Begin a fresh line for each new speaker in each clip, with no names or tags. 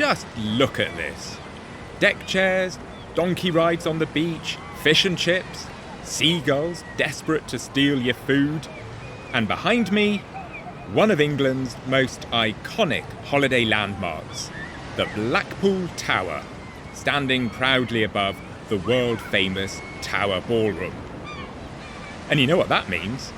Just look at this. Deck chairs, donkey rides on the beach, fish and chips, seagulls desperate to steal your food. And behind me, one of England's most iconic holiday landmarks, the Blackpool Tower, standing proudly above the world-famous Tower Ballroom. And you know what that means?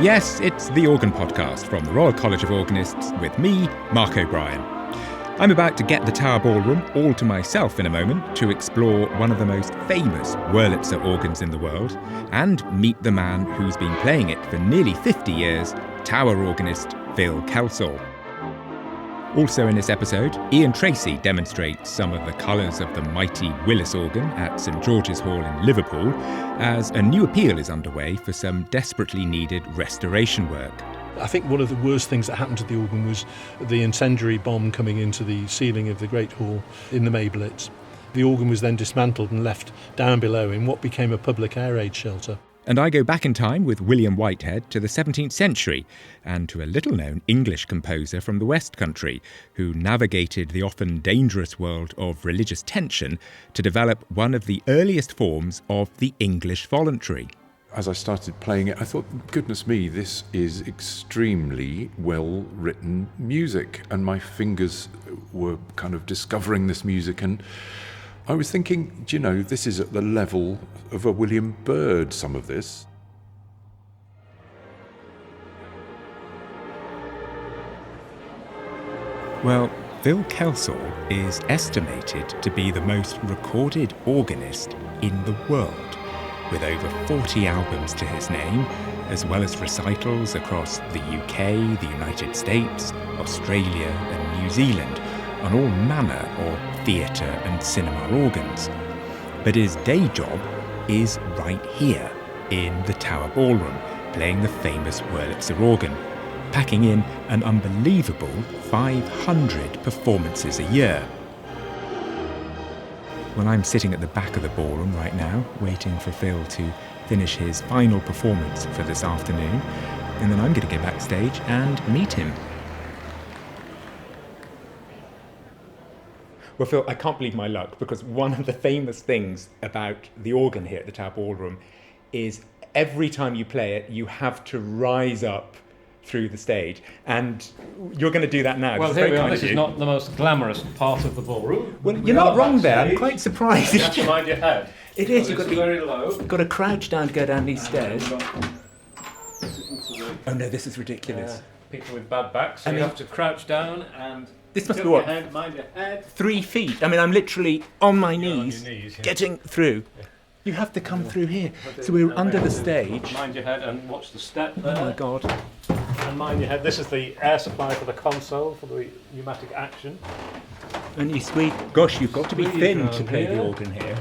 Yes, it's the Organ Podcast from the Royal College of Organists with me, Mark O'Brien. I'm about to get the Tower Ballroom all to myself in a moment to explore one of the most famous Wurlitzer organs in the world and meet the man who's been playing it for nearly 50 years, tower organist Phil Kelsall. Also in this episode, Tracey demonstrates some of the colours of the mighty Willis organ at St George's Hall in Liverpool as a new appeal is underway for some desperately needed restoration work.
I think one of the worst things that happened to the organ was the incendiary bomb coming into the ceiling of the Great Hall in the May Blitz. The organ was then dismantled and left down below in what became a public air raid shelter.
And I go back in time with William Whitehead to the 17th century and to a little-known English composer from the West Country who navigated the often dangerous world of religious tension to develop one of the earliest forms of the English voluntary.
As I started playing it, I thought, goodness me, this is extremely well-written music. And my fingers were kind of discovering this music. And I was thinking, this is at the level of a William Byrd, some of this.
Well, Phil Kelsall is estimated to be the most recorded organist in the world, with over 40 albums to his name, as well as recitals across the UK, the United States, Australia and New Zealand, on all manner of theatre and cinema organs. But his day job is right here, in the Tower Ballroom, playing the famous Wurlitzer organ, packing in an unbelievable 500 performances a year. Well, I'm sitting at the back of the ballroom right now, waiting for Phil to finish his final performance for this afternoon, and then I'm going to go backstage and meet him. Well, Phil, I can't believe my luck, because one of the famous things about the organ here at the Tower Ballroom is every time you play it, you have to rise up through the stage. And you're going to do that now.
Well, here we are. This is not the most glamorous part of the ballroom.
Well, you're not wrong there. I'm quite surprised.
You have to mind your head.
It is.
So
You've got to be
very low.
You've got to crouch down to go down these stairs. Oh no, this is ridiculous.
People with bad backs, so you have to crouch down and
this must
tilt
be what?
your head, mind your head.
3 feet. I mean, I'm literally on my
On your
knees,
knees, yeah.
getting through.
Yeah.
You have to come through here. So we're under the stage.
Mind your head and watch the step there.
Oh my God.
And mind your head. This is the air supply for the console, for the pneumatic action.
And you squeeze. Gosh, you've got to be
Squeeze
thin
down
to play the
here.
organ here.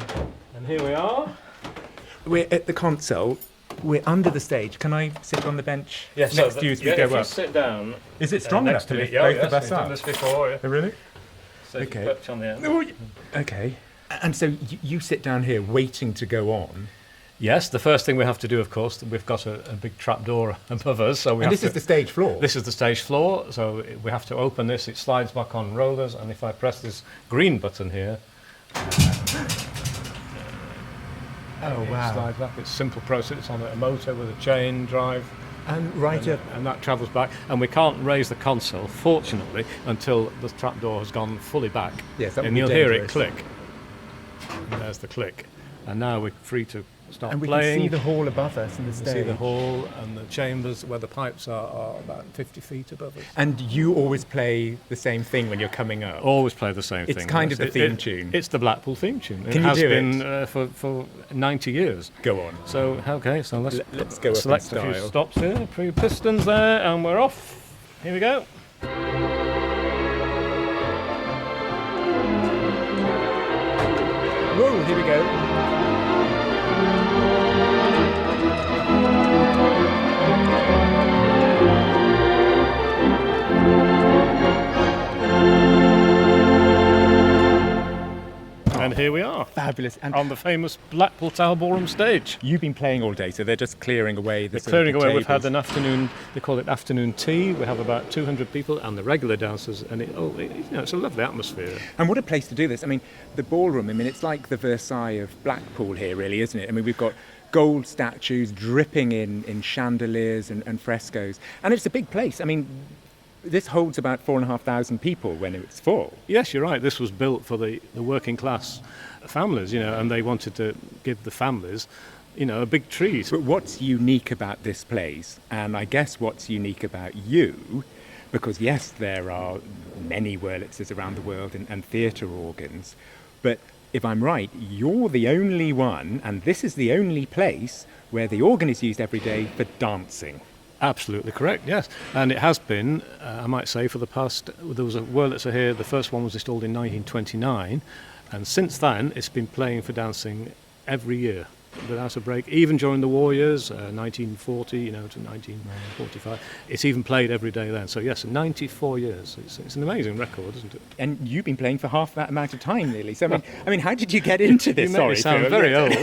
And here we are.
We're at the console. We're under the stage. Can I sit on the bench next to you as we
if
go
you
up?
sit down.
Is it strong enough
next
to
me,
lift
yeah,
both
yes,
of us
we've
up?
done this before. Yeah.
Oh, really?
So
Okay.
you perch on the end.
Oh, okay. And so you sit down here waiting to go on.
Yes, the first thing we have to do, of course, we've got a big trap door above us. So
And this is the stage floor.
This is the stage floor, so we have to open this. It slides back on rollers, and if I press this green button here,
Oh,
it
wow.
slides back. It's a simple process. It's on a motor with a chain drive,
And right up.
and that travels back. And we can't raise the console, fortunately, until the trap door has gone fully back.
Yes, that would
and
be
you'll hear it
dangerous.
click. And there's the click. And now we're free to start
And we
playing.
can see the hall above us and the
You
stage.
see the hall and the chambers where the pipes are about 50 feet above us.
And you always play the same thing when you're coming up.
Always play the same thing.
It's kind of the theme tune.
It's the Blackpool theme tune.
Can
it
you
has
do
been
it?
For 90 years.
Go on.
So, okay, so
Let's go up in
select a
style.
few stops here. 3 pistons there, and we're off. Here we go.
Whoa, here we go.
And here we are.
Fabulous. And
on the famous Blackpool Tower Ballroom stage.
you've been playing all day, so they're just clearing away the
They're clearing away. We've had
tables.
an afternoon, they call it afternoon tea. We have about 200 people and the regular dancers, and it's a lovely atmosphere.
And what a place to do this. I mean, the ballroom, it's like the Versailles of Blackpool here, really, isn't it? I mean, we've got gold statues dripping in chandeliers and frescoes. And it's a big place. I mean, this holds about 4,500 people when it's full.
Yes, you're right. This was built for the working class families, and they wanted to give the families, a big treat.
But what's unique about this place, and I guess what's unique about you, because yes, there are many Wurlitzers around the world and theatre organs, but if I'm right, you're the only one, and this is the only place where the organ is used every day for dancing.
Absolutely correct, yes. And it has been, I might say, for the past, there was a Wurlitzer here, the first one was installed in 1929, and since then it's been playing for dancing every year without a break, even during the war years, 1940, to 1945. It's even played every day then. So yes, 94 years. It's an amazing record, isn't it?
And you've been playing for half that amount of time, nearly. So I mean, how did you get into this?
You make me sound very old.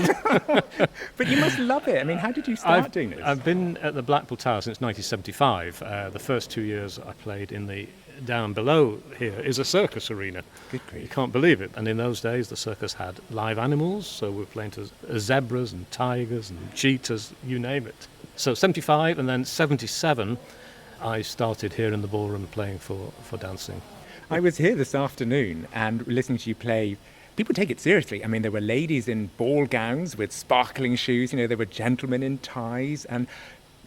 But you must love it. I mean, how did you start doing this?
I've been at the Blackpool Tower since 1975. The first 2 years I played in the down below here is a circus arena.
Good grief.
You can't believe it. And in those days, the circus had live animals, so we were playing to zebras and tigers and cheetahs, you name it. So 75 and then 77, I started here in the ballroom playing for dancing.
I was here this afternoon and listening to you play. People take it seriously. I mean, there were ladies in ball gowns with sparkling shoes. There were gentlemen in ties and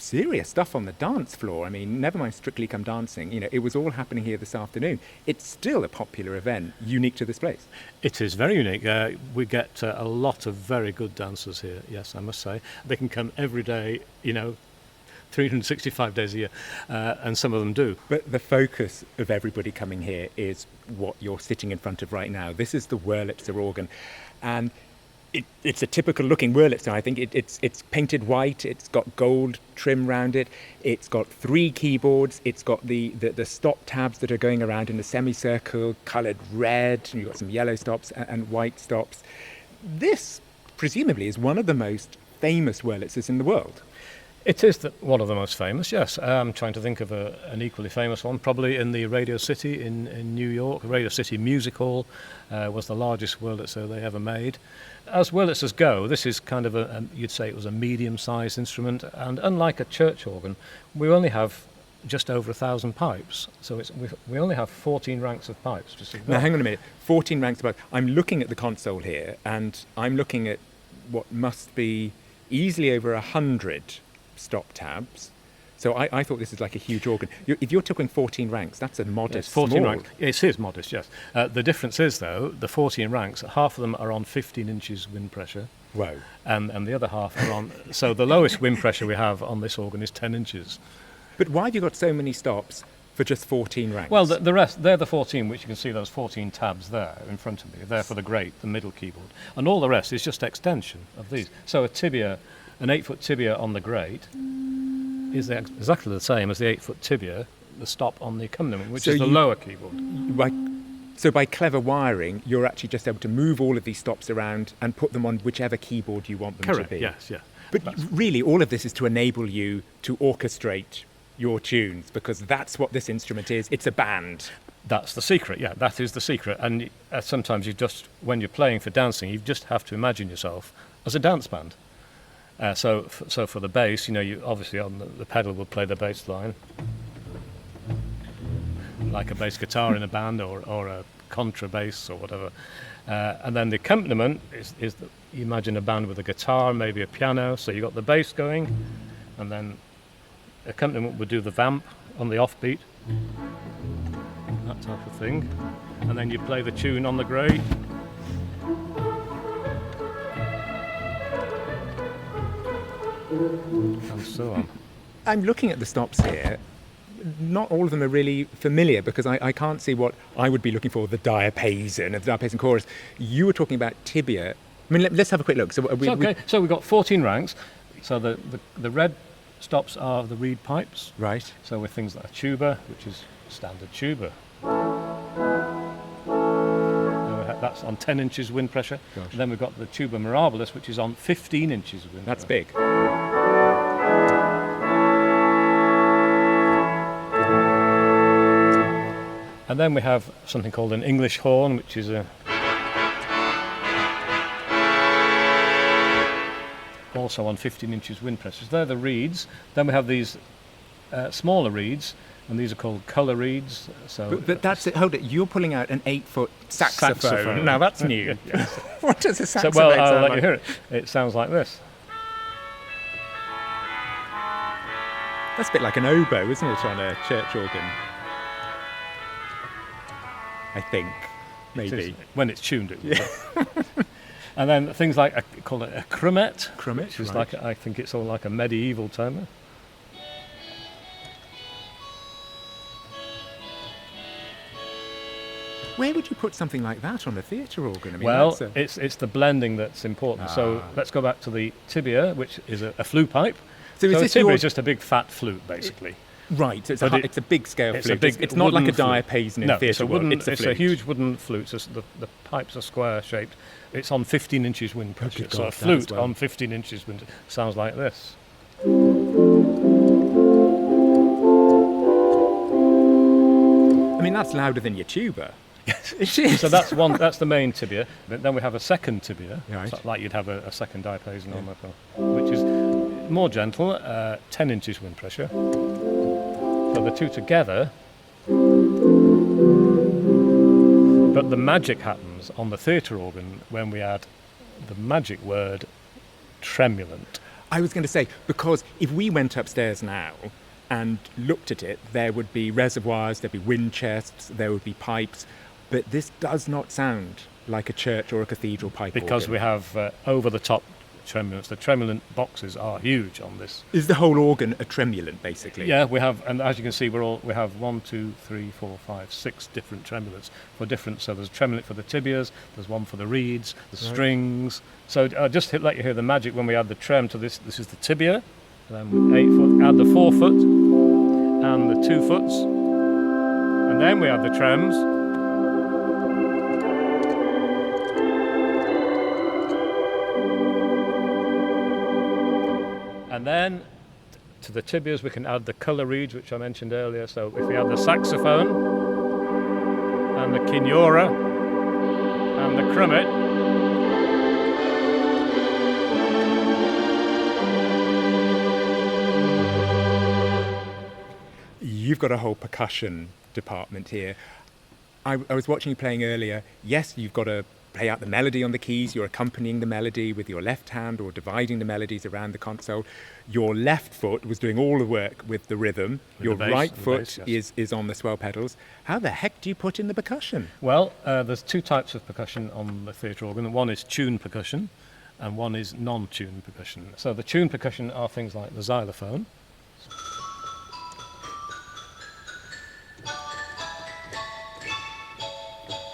serious stuff on the dance floor. I mean, never mind Strictly Come Dancing. It was all happening here this afternoon. It's still a popular event, unique to this place.
It is very unique. We get a lot of very good dancers here, yes, I must say. They can come every day, 365 days a year, and some of them do.
But the focus of everybody coming here is what you're sitting in front of right now. This is the Wurlitzer organ, and it's a typical looking Wurlitzer. I think it's painted white, it's got gold trim round it, it's got 3 keyboards, it's got the stop tabs that are going around in a semicircle, coloured red, and you've got some yellow stops and white stops. This, presumably, is one of the most famous Wurlitzers in the world.
It is one of the most famous, yes. I'm trying to think of an equally famous one, probably in the Radio City in New York. Radio City Music Hall was the largest Wurlitzer they ever made. As Wurlitzers go, this is kind of you'd say it was a medium-sized instrument, and unlike a church organ, we only have just over 1,000 pipes. So we only have 14 ranks of pipes.
Now, hang on a minute. 14 ranks of pipes. I'm looking at the console here, and I'm looking at what must be easily over 100 stop tabs. So I thought this is like a huge organ. If you're talking 14 ranks, that's a modest
14
small.
ranks. It is modest, yes. The difference is, though, the 14 ranks, half of them are on 15 inches wind pressure.
Whoa.
And the other half are on... So the lowest wind pressure we have on this organ is 10 inches.
But why have you got so many stops for just 14 ranks?
Well, the rest, they're the 14, which you can see those 14 tabs there in front of me. They're for the grate, the middle keyboard. And all the rest is just extension of these. So a tibia, an 8-foot tibia on the grate is exactly the same as the 8-foot tibia, the stop on the accompaniment, which is the lower keyboard.
So by clever wiring, you're actually just able to move all of these stops around and put them on whichever keyboard you want them
Correct,
to be.
yes, yeah.
But really, all of this is to enable you to orchestrate your tunes, because that's what this instrument is. It's a band.
That's the secret, yeah, that is the secret. And sometimes when you're playing for dancing, you just have to imagine yourself as a dance band. So for the bass, you obviously on the pedal will play the bass line, like a bass guitar in a band or a contrabass or whatever. And then the accompaniment is you imagine a band with a guitar, maybe a piano, so you've got the bass going, and then accompaniment would do the vamp on the offbeat, that type of thing. And then you play the tune on the grate. And so on.
I'm looking at the stops here. Not all of them are really familiar, because I can't see what I would be looking for, the diapason and the diapason chorus. You were talking about tibia. I mean, let's have a quick look. So
we've got 14 ranks. So the red stops are the reed pipes.
Right.
So with things like a tuba, which is standard tuba. that's on 10 inches wind pressure.
Gosh.
And then we've got the tuba mirabilis, which is on 15 inches wind
That's
pressure.
big.
And then we have something called an English horn, which is also on 15 inches wind pressure. So they're the reeds. Then we have these smaller reeds, and these are called colour reeds. So
But that's it. Hold it. You're pulling out an 8-foot saxophone. Now that's new. What does a
So,
saxophone
well, I'll
sound
let
like?
you hear it. It sounds like this.
That's a bit like an oboe, isn't it, on a church organ? I think,
It is,
maybe.
when it's tuned, it will. And then things like, call it a crummet.
Crummet,
Which is
right.
like, I think it's all like a medieval tenor.
Where would you put something like that on a theatre organ? I mean,
Well,
that's a...
it's the blending that's important. So let's go back to the tibia, which is a flute pipe.
So is
So a
this
tibia
your-
is just a big fat flute, basically.
Right, so it's,
But
it's a big scale
It's
flute.
a big.
It's not like a
wooden flute.
diapason in
No,
theatre
it's a
world.
wooden.
It's a flute.
huge wooden flute. So the pipes are square shaped. It's on 15 inches wind pressure.
good
So a
God, that as
flute
well.
on 15 inches wind sounds like this.
I mean, that's louder than your tuba. It is.
So that's one. That's the main tibia. But then we have a second tibia,
Right.
so like you'd have a second diapason on that, which is more gentle, 10 inches wind pressure. So the two together. But the magic happens on the theatre organ when we add the magic word tremulant.
I was going to say, because if we went upstairs now and looked at it, there would be reservoirs, there'd be wind chests, there would be pipes, but this does not sound like a church or a cathedral pipe
Because
organ.
we have over-the-top tremulants. The tremulant boxes are huge on this.
Is the whole organ a tremulant, basically?
Yeah, we have, and as you can see, we have 1, 2, 3, 4, 5, 6 different tremulants for different. So there's a tremulant for the tibias, there's one for the reeds, the strings. So just let you hear the magic when we add the trem to this. This is the tibia, and then 8 foot, add the 4 foot, and the 2 foots, and then we add the trems. And then to the tibias we can add the colour reeds, which I mentioned earlier. So if we add the saxophone and the quinora and the crummet,
You've got a whole percussion department here. I was watching you playing earlier. Yes, you've got to play out the melody on the keys. You're accompanying the melody with your left hand or dividing the melodies around the console. Your left foot was doing all the work with the rhythm.
With
Your
the bass,
right
the
foot
bass, yes.
is on the swell pedals. How the heck do you put in the percussion?
well, there's 2 types of percussion on the theatre organ. One is tuned percussion and one is non-tuned percussion. So the tuned percussion are things like the xylophone.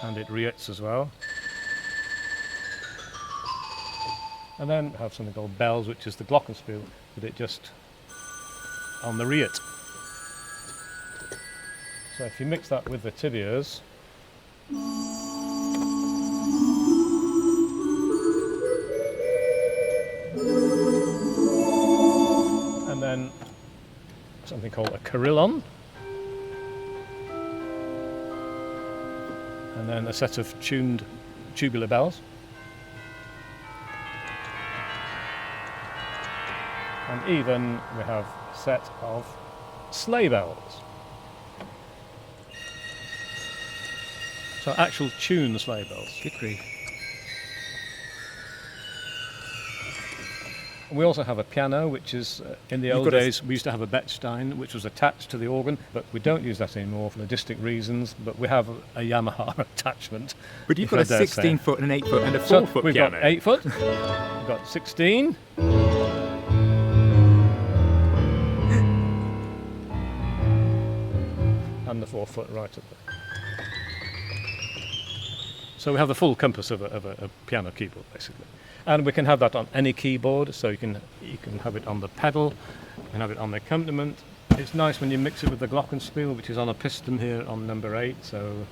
And it reits as well. And then have something called bells, which is the glockenspiel, but it just on the reet. So if you mix that with the tibias, and then something called a carillon, and then a set of tuned tubular bells. And even we have a set of sleigh bells. So actual tuned sleigh bells.
Good grief.
We also have a piano, which is, in the
You've
old
got a
days, we used to have a Bechstein, which was attached to the organ, but we don't use that anymore for logistic reasons, but we have a Yamaha attachment.
But you've
if
got a
I dare say.
16-foot, an 8-foot and a
So
4-foot
we've
piano.
got 8 foot, we've got 16, and the 4 foot right at the. So we have the full compass of a piano keyboard, basically. And we can have that on any keyboard, so you can have it on the pedal, you can have it on the accompaniment. It's nice when you mix it with the glockenspiel, which is on a piston here on number 8, so...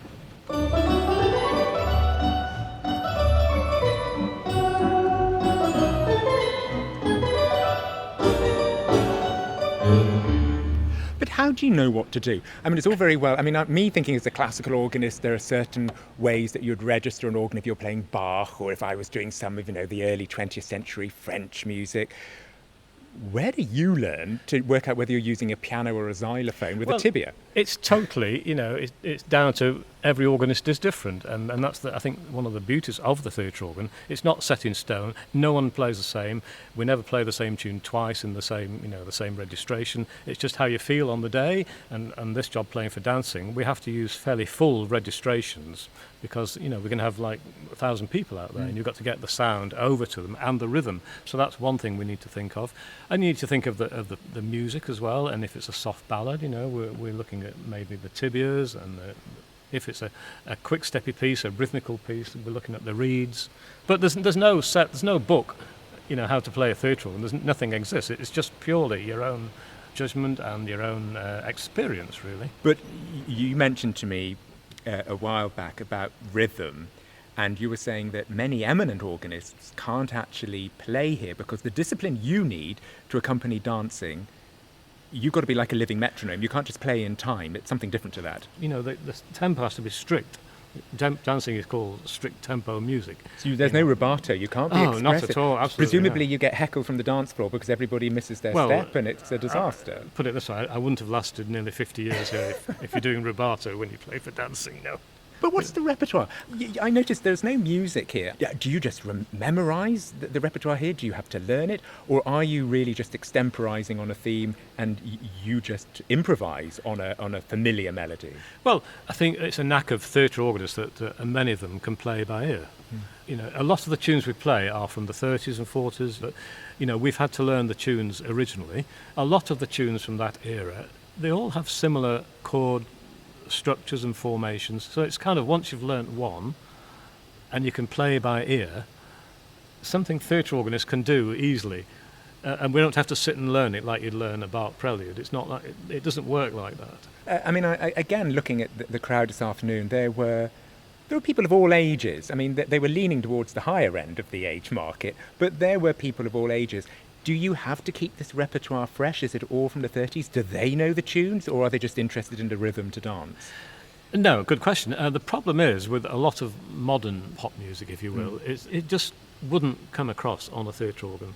how do you know what to do? I mean, it's all very well. I mean, me thinking as a classical organist, there are certain ways that you'd register an organ if you're playing Bach, or if I was doing some of, the early 20th century French music. Where do you learn to work out whether you're using a piano or a xylophone with a tibia?
It's totally, it's down to every organist is different, and that's I think one of the beauties of the theatre organ. It's not set in stone. No one plays the same. We never play the same tune twice in the same registration. It's just how you feel on the day. And this job playing for dancing, we have to use fairly full registrations because we're going to have like 1,000 people out there, and you've got to get the sound over to them and the rhythm. So that's one thing we need to think of. And you need to think of the music as well. And if it's a soft ballad, we're looking at maybe the tibias, and if it's a quick steppy piece, a rhythmical piece, we're looking at the reeds. But there's no book, how to play a theatre organ. Nothing exists. It's just purely your own judgment and your own experience, really.
But you mentioned to me a while back about rhythm, and you were saying that many eminent organists can't actually play here because the discipline you need to accompany dancing, you've got to be like a living metronome. You can't just play in time. It's something different to that.
The tempo has to be strict. Dancing is called strict tempo music.
So there's no rubato. You can't be expressive.
Not at all. Absolutely.
Presumably you get heckled from the dance floor because everybody misses their step, and it's a disaster.
Put it this way, I wouldn't have lasted nearly 50 years here if you're doing rubato when you play for dancing,
But what's the repertoire? I noticed there's no music here. Do you just memorise the repertoire here? Do you have to learn it? Or are you really just extemporising on a theme and you just improvise on a familiar melody?
Well, I think it's a knack of theatre organists that many of them can play by ear. A lot of the tunes we play are from the 30s and 40s, but, we've had to learn the tunes originally. A lot of the tunes from that era, they all have similar chord structures and formations, so it's kind of once you've learnt one and you can play by ear, something theatre organists can do easily, and we don't have to sit and learn it like you'd learn a Bach prelude. It's not like it doesn't work like that.
Again, looking at the crowd this afternoon, there were people of all ages. I mean, they were leaning towards the higher end of the age market, but there were people of all ages. Do you have to keep this repertoire fresh? Is it all from the 30s? Do they know the tunes, or are they just interested in the rhythm to dance?
No, good question. The problem is, with a lot of modern pop music, if you will, it just wouldn't come across on a theatre organ.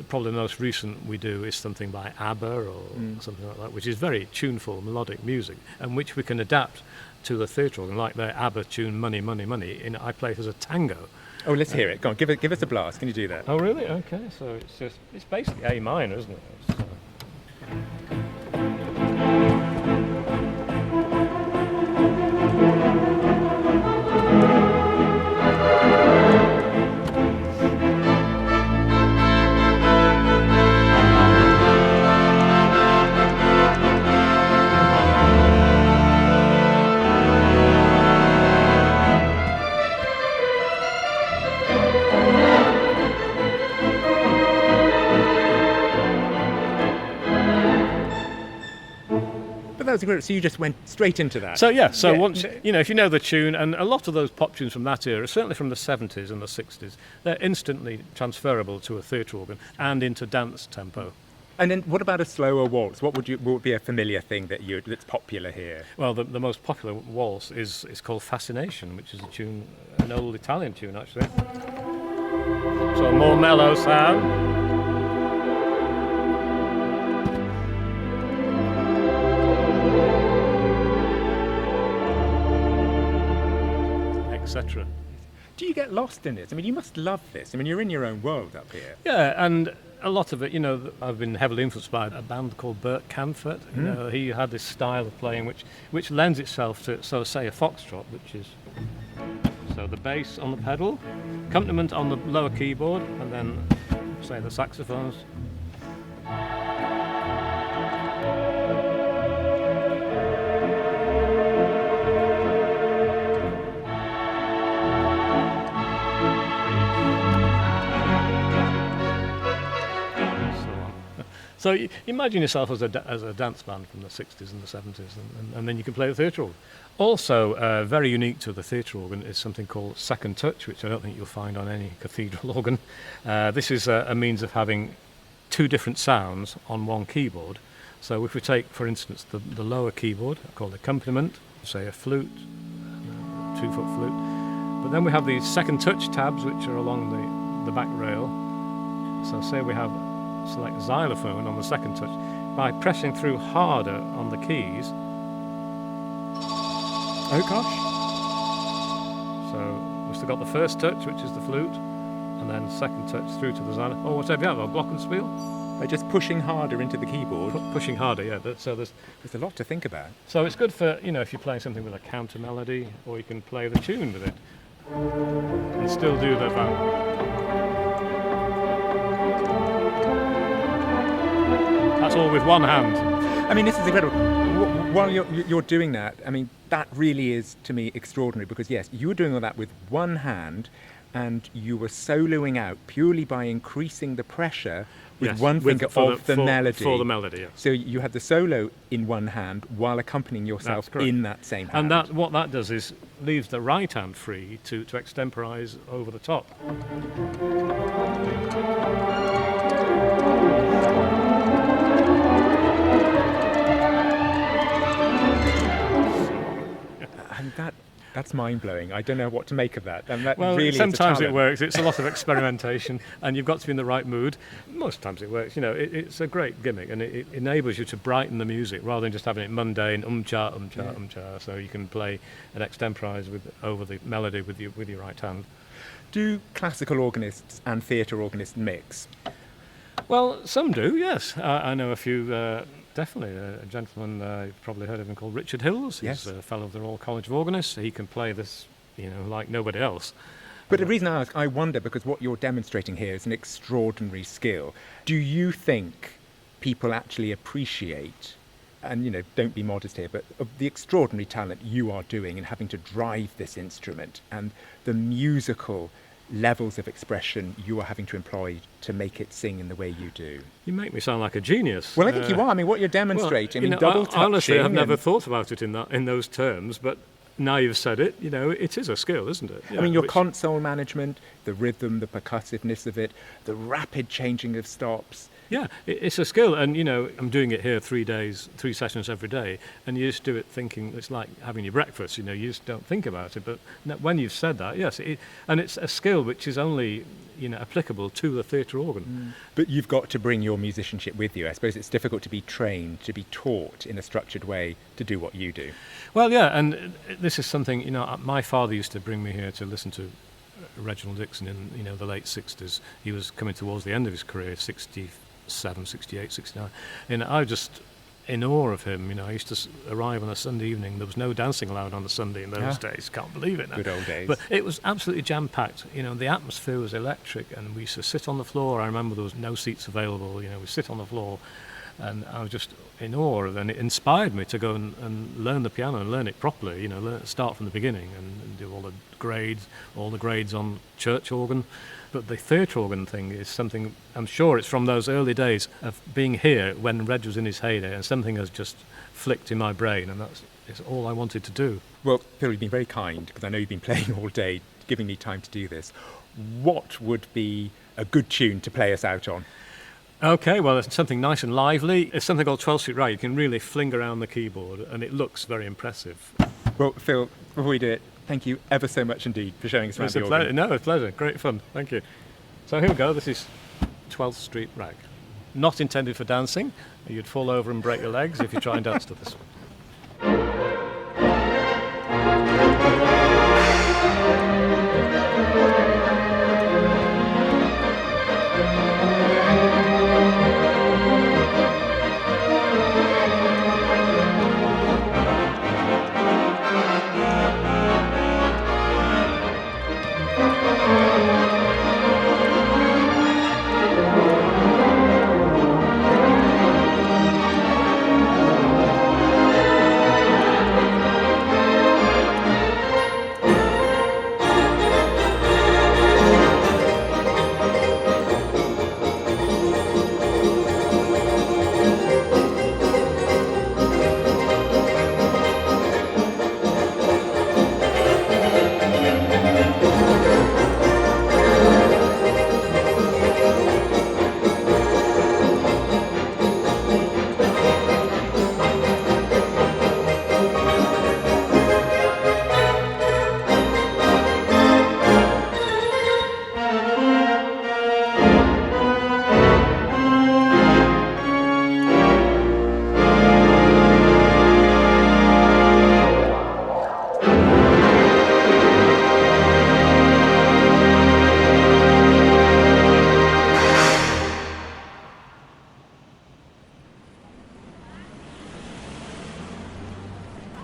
Probably the most recent we do is something by ABBA or something like that, which is very tuneful, melodic music, and which we can adapt to the theatre organ, like their ABBA tune Money, Money, Money. I play it as a tango.
Oh, let's hear it. Go on, give us a blast. Can you do that?
Oh, really? Okay. So it's basically A minor, isn't it?
That was great. So you just went straight into that.
Once if you know the tune, and a lot of those pop tunes from that era, certainly from the 70s and the 60s, they're instantly transferable to a theatre organ and into dance tempo.
And then what about a slower waltz? What would be a familiar thing that's popular here?
Well, the most popular waltz is called Fascination, which is an old Italian tune, actually. So a more mellow sound. Etc.
Do you get lost in it? I mean, you must love this. I mean, you're in your own world up here.
Yeah, and a lot of it, I've been heavily influenced by a band called Burt Camford. He had this style of playing which lends itself to, say, a foxtrot, which is the bass on the pedal, accompaniment on the lower keyboard, and then, say, the saxophones. So you imagine yourself as a dance band from the 60s and the 70s, and then you can play the theatre organ. Also, very unique to the theatre organ is something called second touch, which I don't think you'll find on any cathedral organ. This is a means of having two different sounds on one keyboard, So if we take, for instance, the lower keyboard, called accompaniment, say a flute, a 2-foot flute, but then we have these second touch tabs which are along the back rail. So say we have select xylophone on the second touch. By pressing through harder on the keys.
Oh gosh.
So we've still got the first touch, which is the flute, and then second touch through to the xylophone. Oh, whatever you have, a glockenspiel?
They're just pushing harder into the keyboard.
Pushing harder, yeah. So there's
a lot to think about.
So it's good for, if you're playing something with a counter melody, or you can play the tune with it and still do the That's all with one hand.
I mean, this is incredible. While you're doing that, I mean, that really is, to me, extraordinary, because, yes, you were doing all that with one hand, and you were soloing out purely by increasing the pressure with one finger of the melody.
For the melody, yes.
So you had the solo in one hand while accompanying yourself in that same hand.
And what that does is leaves the right hand free to extemporise over the top.
And that's mind-blowing. I don't know what to make of that. And that
well,
really
sometimes
is a
it works. It's a lot of experimentation, and you've got to be in the right mood. Most times it works. It's a great gimmick, and it enables you to brighten the music rather than just having it mundane, cha. So you can play and extemporise over the melody with your right hand.
Do classical organists and theatre organists mix?
Well, some do, yes. I know a few. Definitely, a gentleman, you've probably heard of him, called Richard Hills.
Yes.
He's a fellow of the Royal College of Organists. He can play this, like nobody else.
But the reason I ask, I wonder, because what you're demonstrating here is an extraordinary skill. Do you think people actually appreciate, and don't be modest here, but of the extraordinary talent you are doing in having to drive this instrument and the musical levels of expression you are having to employ to make it sing in the way you do?
You make me sound like a genius.
Well, I think you are. I mean, what you're demonstrating, double touching.
Honestly, I've never thought about it in those terms, but now you've said it, it is a skill, isn't it? Yeah,
I mean, your console management, the rhythm, the percussiveness of it, the rapid changing of stops.
Yeah, it's a skill, and I'm doing it here 3 sessions every day, and you just do it thinking it's like having your breakfast. You just don't think about it. But when you've said that, yes, and it's a skill which is only applicable to the theatre organ.
But you've got to bring your musicianship with you. I suppose it's difficult to be trained, to be taught in a structured way to do what you do.
Well, yeah, and this is something my father used to bring me here to listen to Reginald Dixon in the late 60s. He was coming towards the end of his career, 67, 68, 69. And I was just in awe of him. I used to arrive on a Sunday evening. There was no dancing allowed on a Sunday in those days. Can't believe it now.
Good old days.
But it was absolutely jam-packed. The atmosphere was electric, and we used to sit on the floor. I remember there was no seats available. We sit on the floor, and I was just in awe. And it inspired me to go and learn the piano and learn it properly. Start from the beginning and do all the grades on church organ. But the theatre organ thing is something, I'm sure it's from those early days of being here when Reg was in his heyday, and something has just flicked in my brain, and it's all I wanted to do.
Well, Phil, you've been very kind, because I know you've been playing all day, giving me time to do this. What would be a good tune to play us out on?
Okay, well, it's something nice and lively. It's something called 12th Street Rag. You can really fling around the keyboard, and it looks very impressive.
Well, Phil, before we do it, thank you ever so much indeed for showing us around the organ.
No, it's a pleasure. Great fun. Thank you. So here we go. This is 12th Street Rag. Not intended for dancing. You'd fall over and break your legs if you try and dance to this one.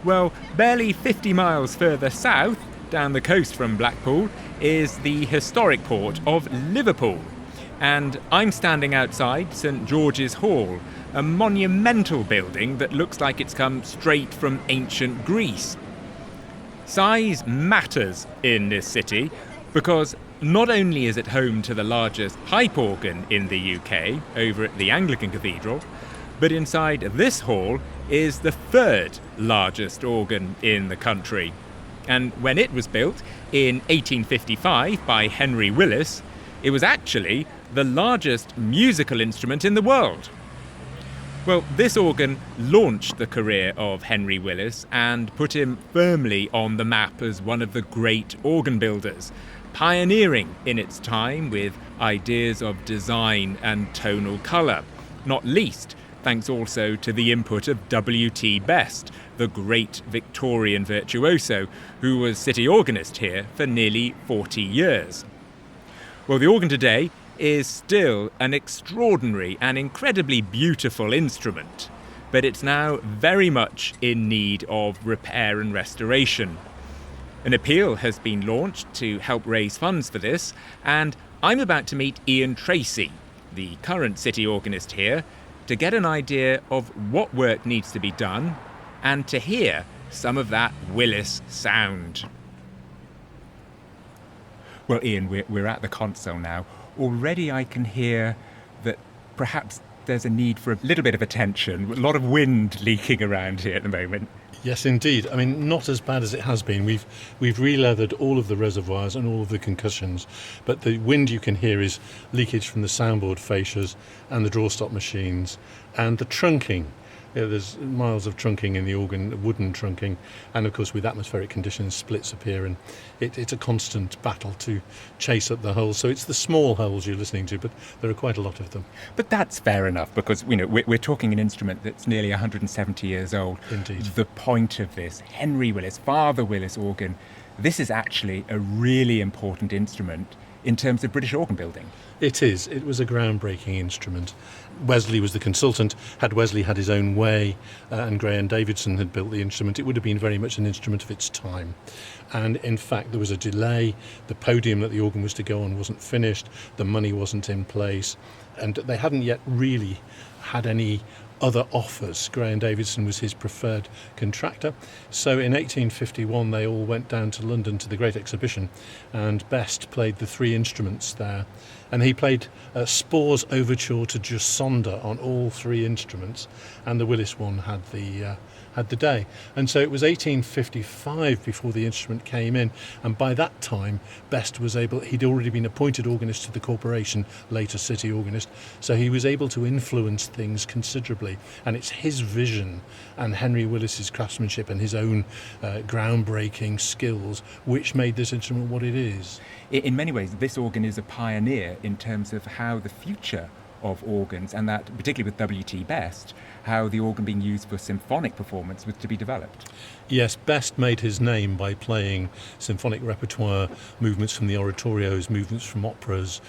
Well, barely 50 miles further south, down the coast from Blackpool, is the historic port of Liverpool. And I'm standing outside St George's Hall, a monumental building that looks like it's come straight from ancient Greece. Size matters in this city because not only is it home to the largest pipe organ in the UK, over at the Anglican Cathedral, but inside this hall is the third largest organ in the country. And when it was built in 1855 by Henry Willis, it was actually the largest musical instrument in the world. Well, this organ launched the career of Henry Willis and put him firmly on the map as one of the great organ builders, pioneering in its time with ideas of design and tonal colour, not least thanks also to the input of W.T. Best, the great Victorian virtuoso, who was city organist here for nearly 40 years. Well, the organ today is still an extraordinary and incredibly beautiful instrument, but it's now very much in need of repair and restoration. An appeal has been launched to help raise funds for this, and I'm about to meet Ian Tracey, the current city organist here, to get an idea of what work needs to be done and to hear some of that Willis sound. Well, Ian, we're at the console now. Already I can hear that perhaps there's a need for a little bit of attention, a lot of wind leaking around here at the moment.
Yes, indeed. I mean, not as bad as it has been. We've re-leathered all of the reservoirs and all of the concussions, but the wind you can hear is leakage from the soundboard fascias and the drawstop machines and the trunking. There's miles of trunking in the organ, wooden trunking, and of course with atmospheric conditions splits appear, and it's a constant battle to chase up the holes. So it's the small holes you're listening to, but there are quite a lot of them.
But that's fair enough, because we're talking an instrument that's nearly 170 years old.
Indeed.
The point of this, Henry Willis, Father Willis organ, this is actually a really important instrument in terms of British organ building.
It is. It was a groundbreaking instrument. Wesley was the consultant. Had Wesley had his own way and Gray and Davidson had built the instrument, it would have been very much an instrument of its time. And in fact, there was a delay. The podium that the organ was to go on wasn't finished. The money wasn't in place. And they hadn't yet really had any other offers. Gray and Davidson was his preferred contractor. So in 1851 they all went down to London to the Great Exhibition, and Best played the three instruments there. And he played Spohr's Overture to Giusonda on all three instruments, and the Willis one had the day. And so it was 1855 before the instrument came in, and by that time Best was able, he'd already been appointed organist to the corporation, later city organist, so he was able to influence things considerably. And it's his vision and Henry Willis's craftsmanship and his own groundbreaking skills which made this instrument what it is.
In many ways, this organ is a pioneer in terms of how the future of organs, and that particularly with W.T. Best, how the organ being used for symphonic performance was to be developed.
Yes, Best made his name by playing symphonic repertoire, movements from the oratorios, movements from operas,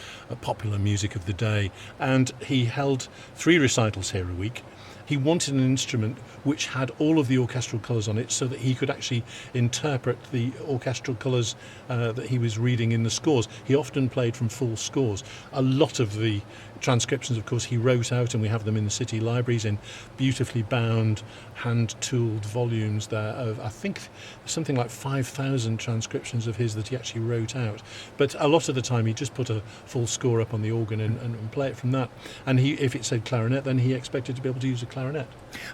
popular music of the day, and he held 3 recitals here a week. He wanted an instrument which had all of the orchestral colours on it so that he could actually interpret the orchestral colours that he was reading in the scores. He often played from full scores. A lot of the transcriptions, of course, he wrote out, and we have them in the city libraries in beautifully bound, hand-tooled volumes there of, I think, something like 5,000 transcriptions of his that he actually wrote out. But a lot of the time he just put a full score up on the organ and play it from that. And if it said clarinet, then he expected to be able to use a clarinet.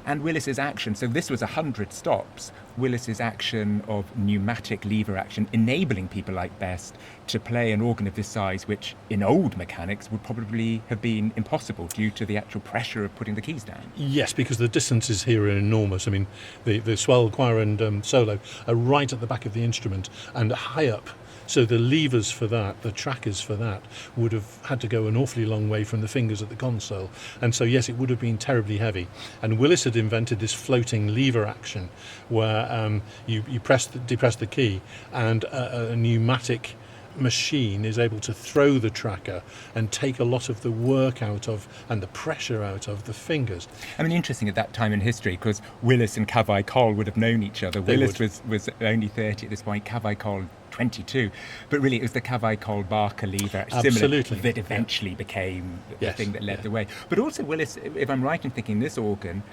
And Willis's action, so this was 100 stops, Willis's action of pneumatic lever action, enabling people like Best to play an organ of this size, which in old mechanics would probably have been impossible due to the actual pressure of putting the keys down.
Yes, because the distances here are enormous. I mean, the swell, choir and solo are right at the back of the instrument and high up. So the levers for that, the trackers for that, would have had to go an awfully long way from the fingers at the console. And so, yes, it would have been terribly heavy. And Willis had invented this floating lever action where you depress the key, and a pneumatic machine is able to throw the tracker and take a lot of the work out of and the pressure out of the fingers.
I mean, interesting at that time in history, because Willis and Cavai-Cole would have known each other.
They
Willis
would.
was only 30 at this point, Cavai-Cole 22. But really, it was the Cavai-Cole-Barker lever similar
Absolutely.
that eventually became the
Yes,
thing that led
yeah.
the way. But also Willis, if I'm right in thinking this organ,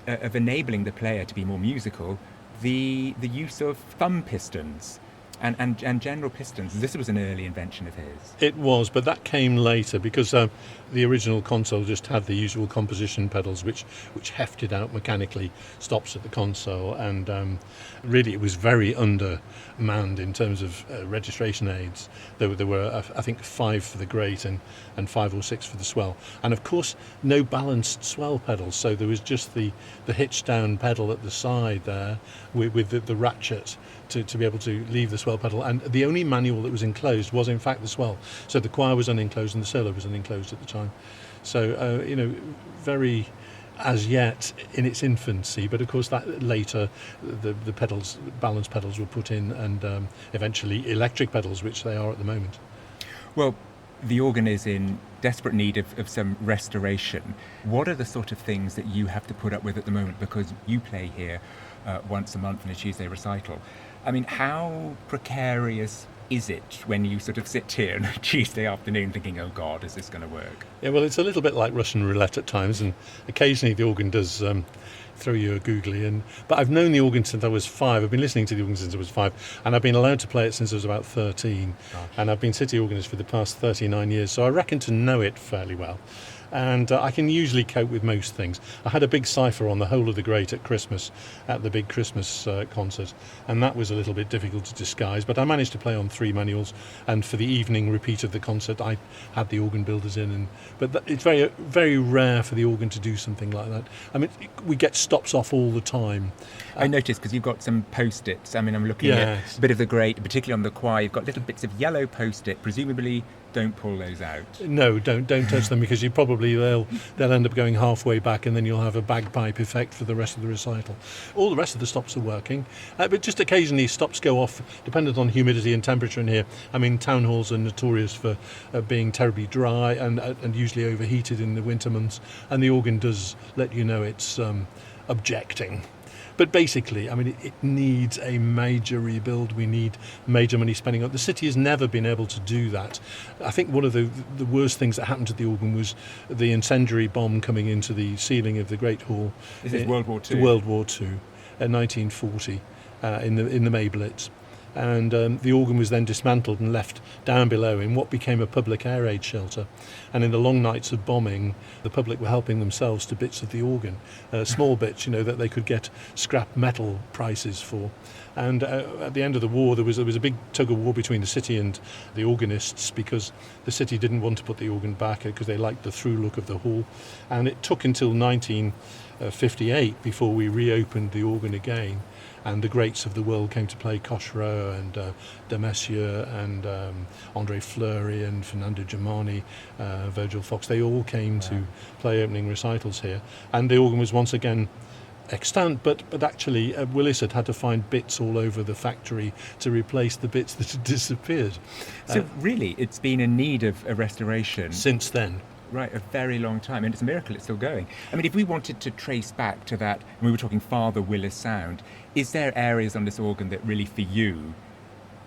of enabling the player to be more musical, the use of thumb pistons and general pistons. This was an early invention of his.
It was, but that came later because the original console just had the usual composition pedals which hefted out mechanically stops at the console, and really it was very undermanned in terms of registration aids. There were I think 5 for the great and 5 or 6 for the swell, and of course no balanced swell pedals, so there was just the hitch down pedal at the side there with the ratchet to be able to leave the swell pedal, and the only manual that was enclosed was in fact the swell. So the choir was unenclosed and the solo was unenclosed at the time. So very as yet in its infancy, but of course that later the pedals, balance pedals were put in, and eventually electric pedals, which they are at the moment.
Well, the organ is in desperate need of some restoration. What are the sort of things that you have to put up with at the moment? Because you play here once a month in a Tuesday recital. I mean, how precarious is it when you sort of sit here on a Tuesday afternoon thinking, oh God, is this going to work?
Yeah, well, it's a little bit like Russian roulette at times, and occasionally the organ does throw you a googly. But I've known the organ since I was 5. I've been listening to the organ since I was 5, and I've been allowed to play it since I was about 13.
Gosh.
And I've been city organist for the past 39 years, so I reckon to know it fairly well. And I can usually cope with most things. I had a big cipher on the whole of the great at Christmas, at the big Christmas concert, and that was a little bit difficult to disguise, but I managed to play on 3 manuals, and for the evening repeat of the concert I had the organ builders in. But it's very, very rare for the organ to do something like that. I mean, we get stops off all the time.
I noticed, because you've got some post-its. I mean, I'm looking
Yes.
at a bit of the great, particularly on the choir. You've got little bits of yellow post-it. Presumably, don't pull those out.
No, don't touch them, because they'll end up going halfway back, and then you'll have a bagpipe effect for the rest of the recital. All the rest of the stops are working, but just occasionally stops go off, dependent on humidity and temperature in here. I mean, town halls are notorious for being terribly dry and usually overheated in the winter months, and the organ does let you know it's objecting. But basically, I mean, it needs a major rebuild. We need major money spending. The city has never been able to do that. I think one of the worst things that happened to the organ was the incendiary bomb coming into the ceiling of the Great Hall.
This is World War II.
World War II, 1940, in the May Blitz. And the organ was then dismantled and left down below in what became a public air raid shelter. And in the long nights of bombing, the public were helping themselves to bits of the organ, small bits, that they could get scrap metal prices for. And at the end of the war, there was a big tug of war between the city and the organists, because the city didn't want to put the organ back because they liked the through look of the hall. And it took until 1958 before we reopened the organ again. And the greats of the world came to play, Cochereau and de Messier and André Fleury and Fernando Germani, Virgil Fox. They all came to play opening recitals here. And the organ was once again extant, but actually Willis had to find bits all over the factory to replace the bits that had disappeared.
So really, it's been in need of a restoration
Since then.
Right, a very long time, and it's a miracle it's still going. I mean, if we wanted to trace back to that, and we were talking Father Willis sound, is there areas on this organ that really, for you,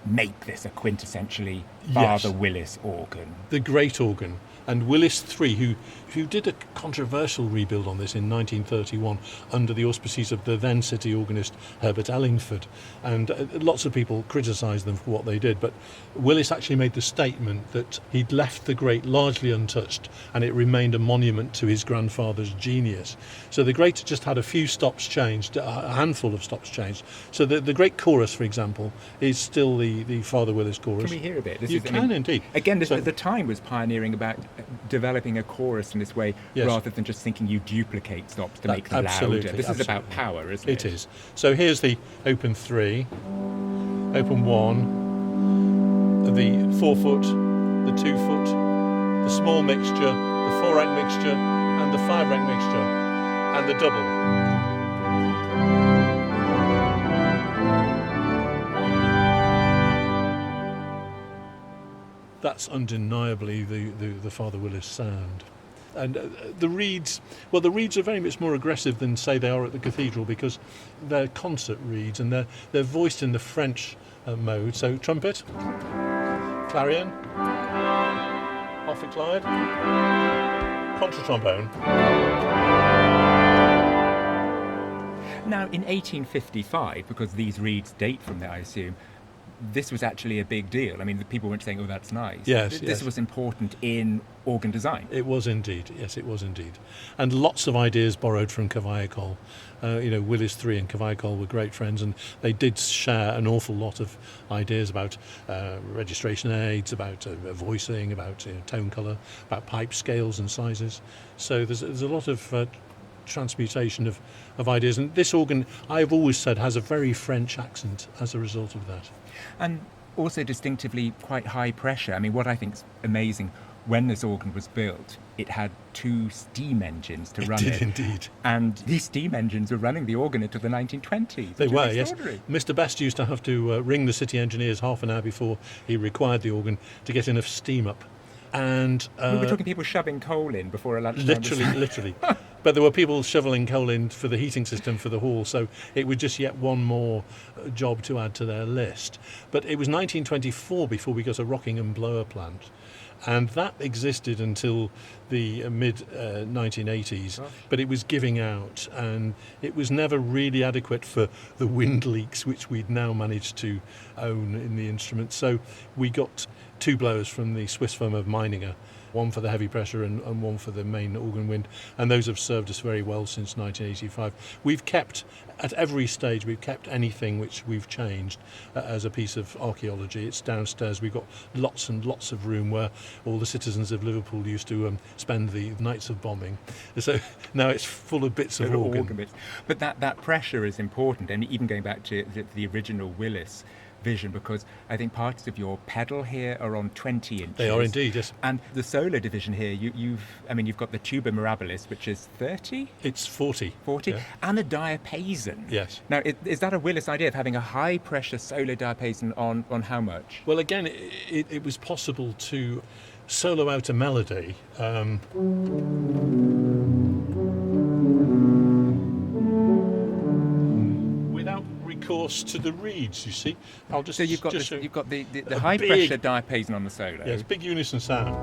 make this a quintessentially Father Willis organ?
The great organ. And Willis III, who did a controversial rebuild on this in 1931 under the auspices of the then city organist Herbert Ellingford. And lots of people criticised them for what they did, but Willis actually made the statement that he'd left the great largely untouched, and it remained a monument to his grandfather's genius. So the great just had a few stops changed, a handful of stops changed. So the great chorus, for example, is still the Father Willis chorus.
Can we hear a bit?
You can indeed.
Again, the time was pioneering about developing a chorus in this way,
Yes.
rather than just thinking you duplicate stops to make them
Absolutely,
louder. This is about
absolutely.
power, isn't it?
It is. So here's the open 3, open 1, the 4 foot, the 2 foot, the small mixture, the 4-rank mixture, and the 5-rank mixture, and the double. That's undeniably the Father Willis sound. And the reeds are very much more aggressive than, say, they are at the cathedral, because they're concert reeds and they're voiced in the French mode. So trumpet, clarion, ophicleide, contratrombone.
Now, in 1855, because these reeds date from there, I assume, this was actually a big deal. I mean, the people weren't saying, "Oh, that's nice."
Yes,
this was important in organ design.
It was indeed. Yes, it was indeed. And lots of ideas borrowed from Cavaillé. Willis III and Cavaillé were great friends, and they did share an awful lot of ideas about registration aids, about voicing, about tone colour, about pipe scales and sizes. So there's a lot of transmutation of ideas. And this organ, I've always said, has a very French accent as a result of that.
And also distinctively quite high pressure. I mean, what I think is amazing, when this organ was built, it had 2 steam engines to run it.
It did indeed.
And these steam engines were running the organ until the 1920s.
They were, yes. Mr. Best used to have to ring the city engineers half an hour before he required the organ to get enough steam up. And
we were talking people shoving coal in before a lunchtime.
Literally. But there were people shoveling coal in for the heating system for the hall, so it was just yet one more job to add to their list. But it was 1924 before we got a Rockingham blower plant, and that existed until the mid-1980s, but it was giving out, and it was never really adequate for the wind leaks which we'd now managed to own in the instrument. So we got 2 blowers from the Swiss firm of Meininger, one for the heavy pressure and one for the main organ wind, and those have served us very well since 1985. We've kept, at every stage, we've kept anything which we've changed as a piece of archaeology. It's downstairs. We've got lots and lots of room where all the citizens of Liverpool used to spend the nights of bombing. So now it's full of bits of organ
bits. But that pressure is important, and even going back to the original Willis vision, because I think parts of your pedal here are on 20 inches.
They are indeed, yes.
And the solo division here, you've got the tuba mirabilis, which is 30?
It's 40.
40?
Yeah.
And a diapason.
Yes.
Now, is that a Willis idea of having a high-pressure solo diapason on how much?
Well, again, it was possible to solo out a melody. Recourse to the reeds, you see.
So you've got the high pressure diapason on the solo.
Yes, big unison sound.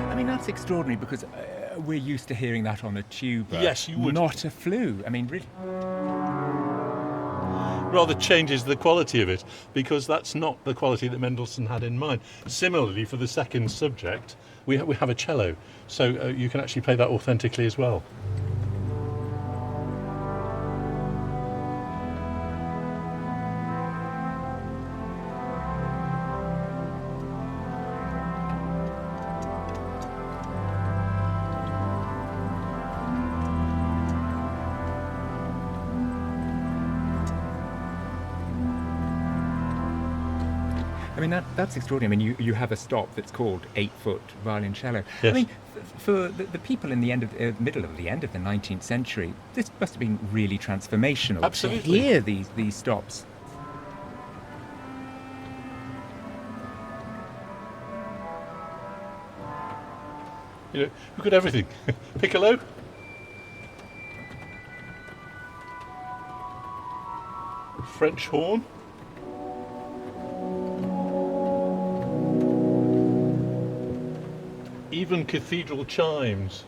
I mean, that's extraordinary, because we're used to hearing that on a tuba.
Yes, you would.
Not a flute. I mean, really.
Rather changes the quality of it, because that's not the quality that Mendelssohn had in mind. Similarly, for the second subject, we have a cello, so you can actually play that authentically as well.
I mean, that's extraordinary. I mean, you have a stop that's called 8-foot violoncello.
Yes.
I mean, for the people in the middle of the 19th century, this must have been really transformational.
Absolutely.
To hear these stops.
We've got everything. Piccolo. French horn. Even cathedral chimes.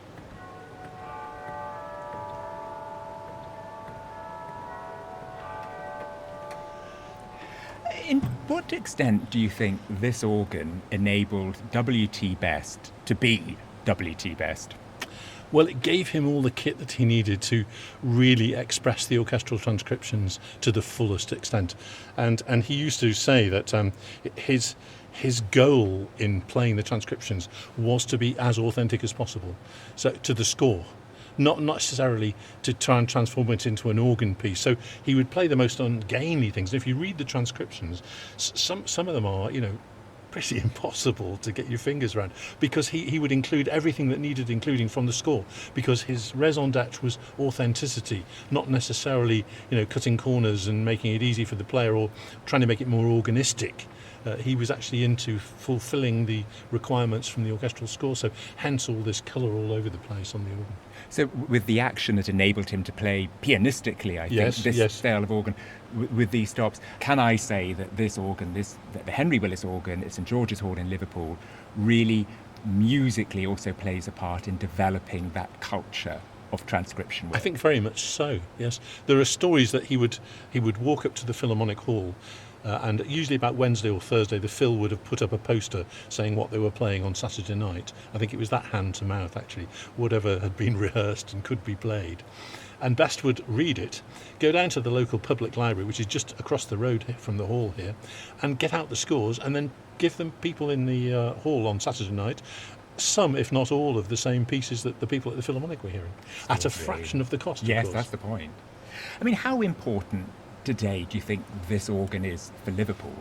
In what extent do you think this organ enabled W.T. Best to be W.T. Best?
Well, it gave him all the kit that he needed to really express the orchestral transcriptions to the fullest extent. And he used to say that his goal in playing the transcriptions was to be as authentic as possible, so to the score. not necessarily to try and transform it into an organ piece. So he would play the most ungainly things. And if you read the transcriptions, some of them are, pretty impossible to get your fingers around, because he would include everything that needed including from the score, because his raison d'etre was authenticity, not necessarily cutting corners and making it easy for the player or trying to make it more organistic. He was actually into fulfilling the requirements from the orchestral score, so hence all this colour all over the place on the organ.
So with the action that enabled him to play pianistically, I think, this style of organ, with these stops, can I say that this organ, the Henry Willis organ at St George's Hall in Liverpool, really musically also plays a part in developing that culture of transcription work?
I think very much so, yes. There are stories that he would walk up to the Philharmonic Hall, and usually about Wednesday or Thursday, the Phil would have put up a poster saying what they were playing on Saturday night. I think it was that hand to mouth, actually, whatever had been rehearsed and could be played. And Best would read it, go down to the local public library, which is just across the road from the hall here, and get out the scores and then give them people in the hall on Saturday night some, if not all, of the same pieces that the people at the Philharmonic were hearing, at a fraction of the cost,
Yes,
of course.
That's the point. I mean, how important today do you think this organ is for Liverpool?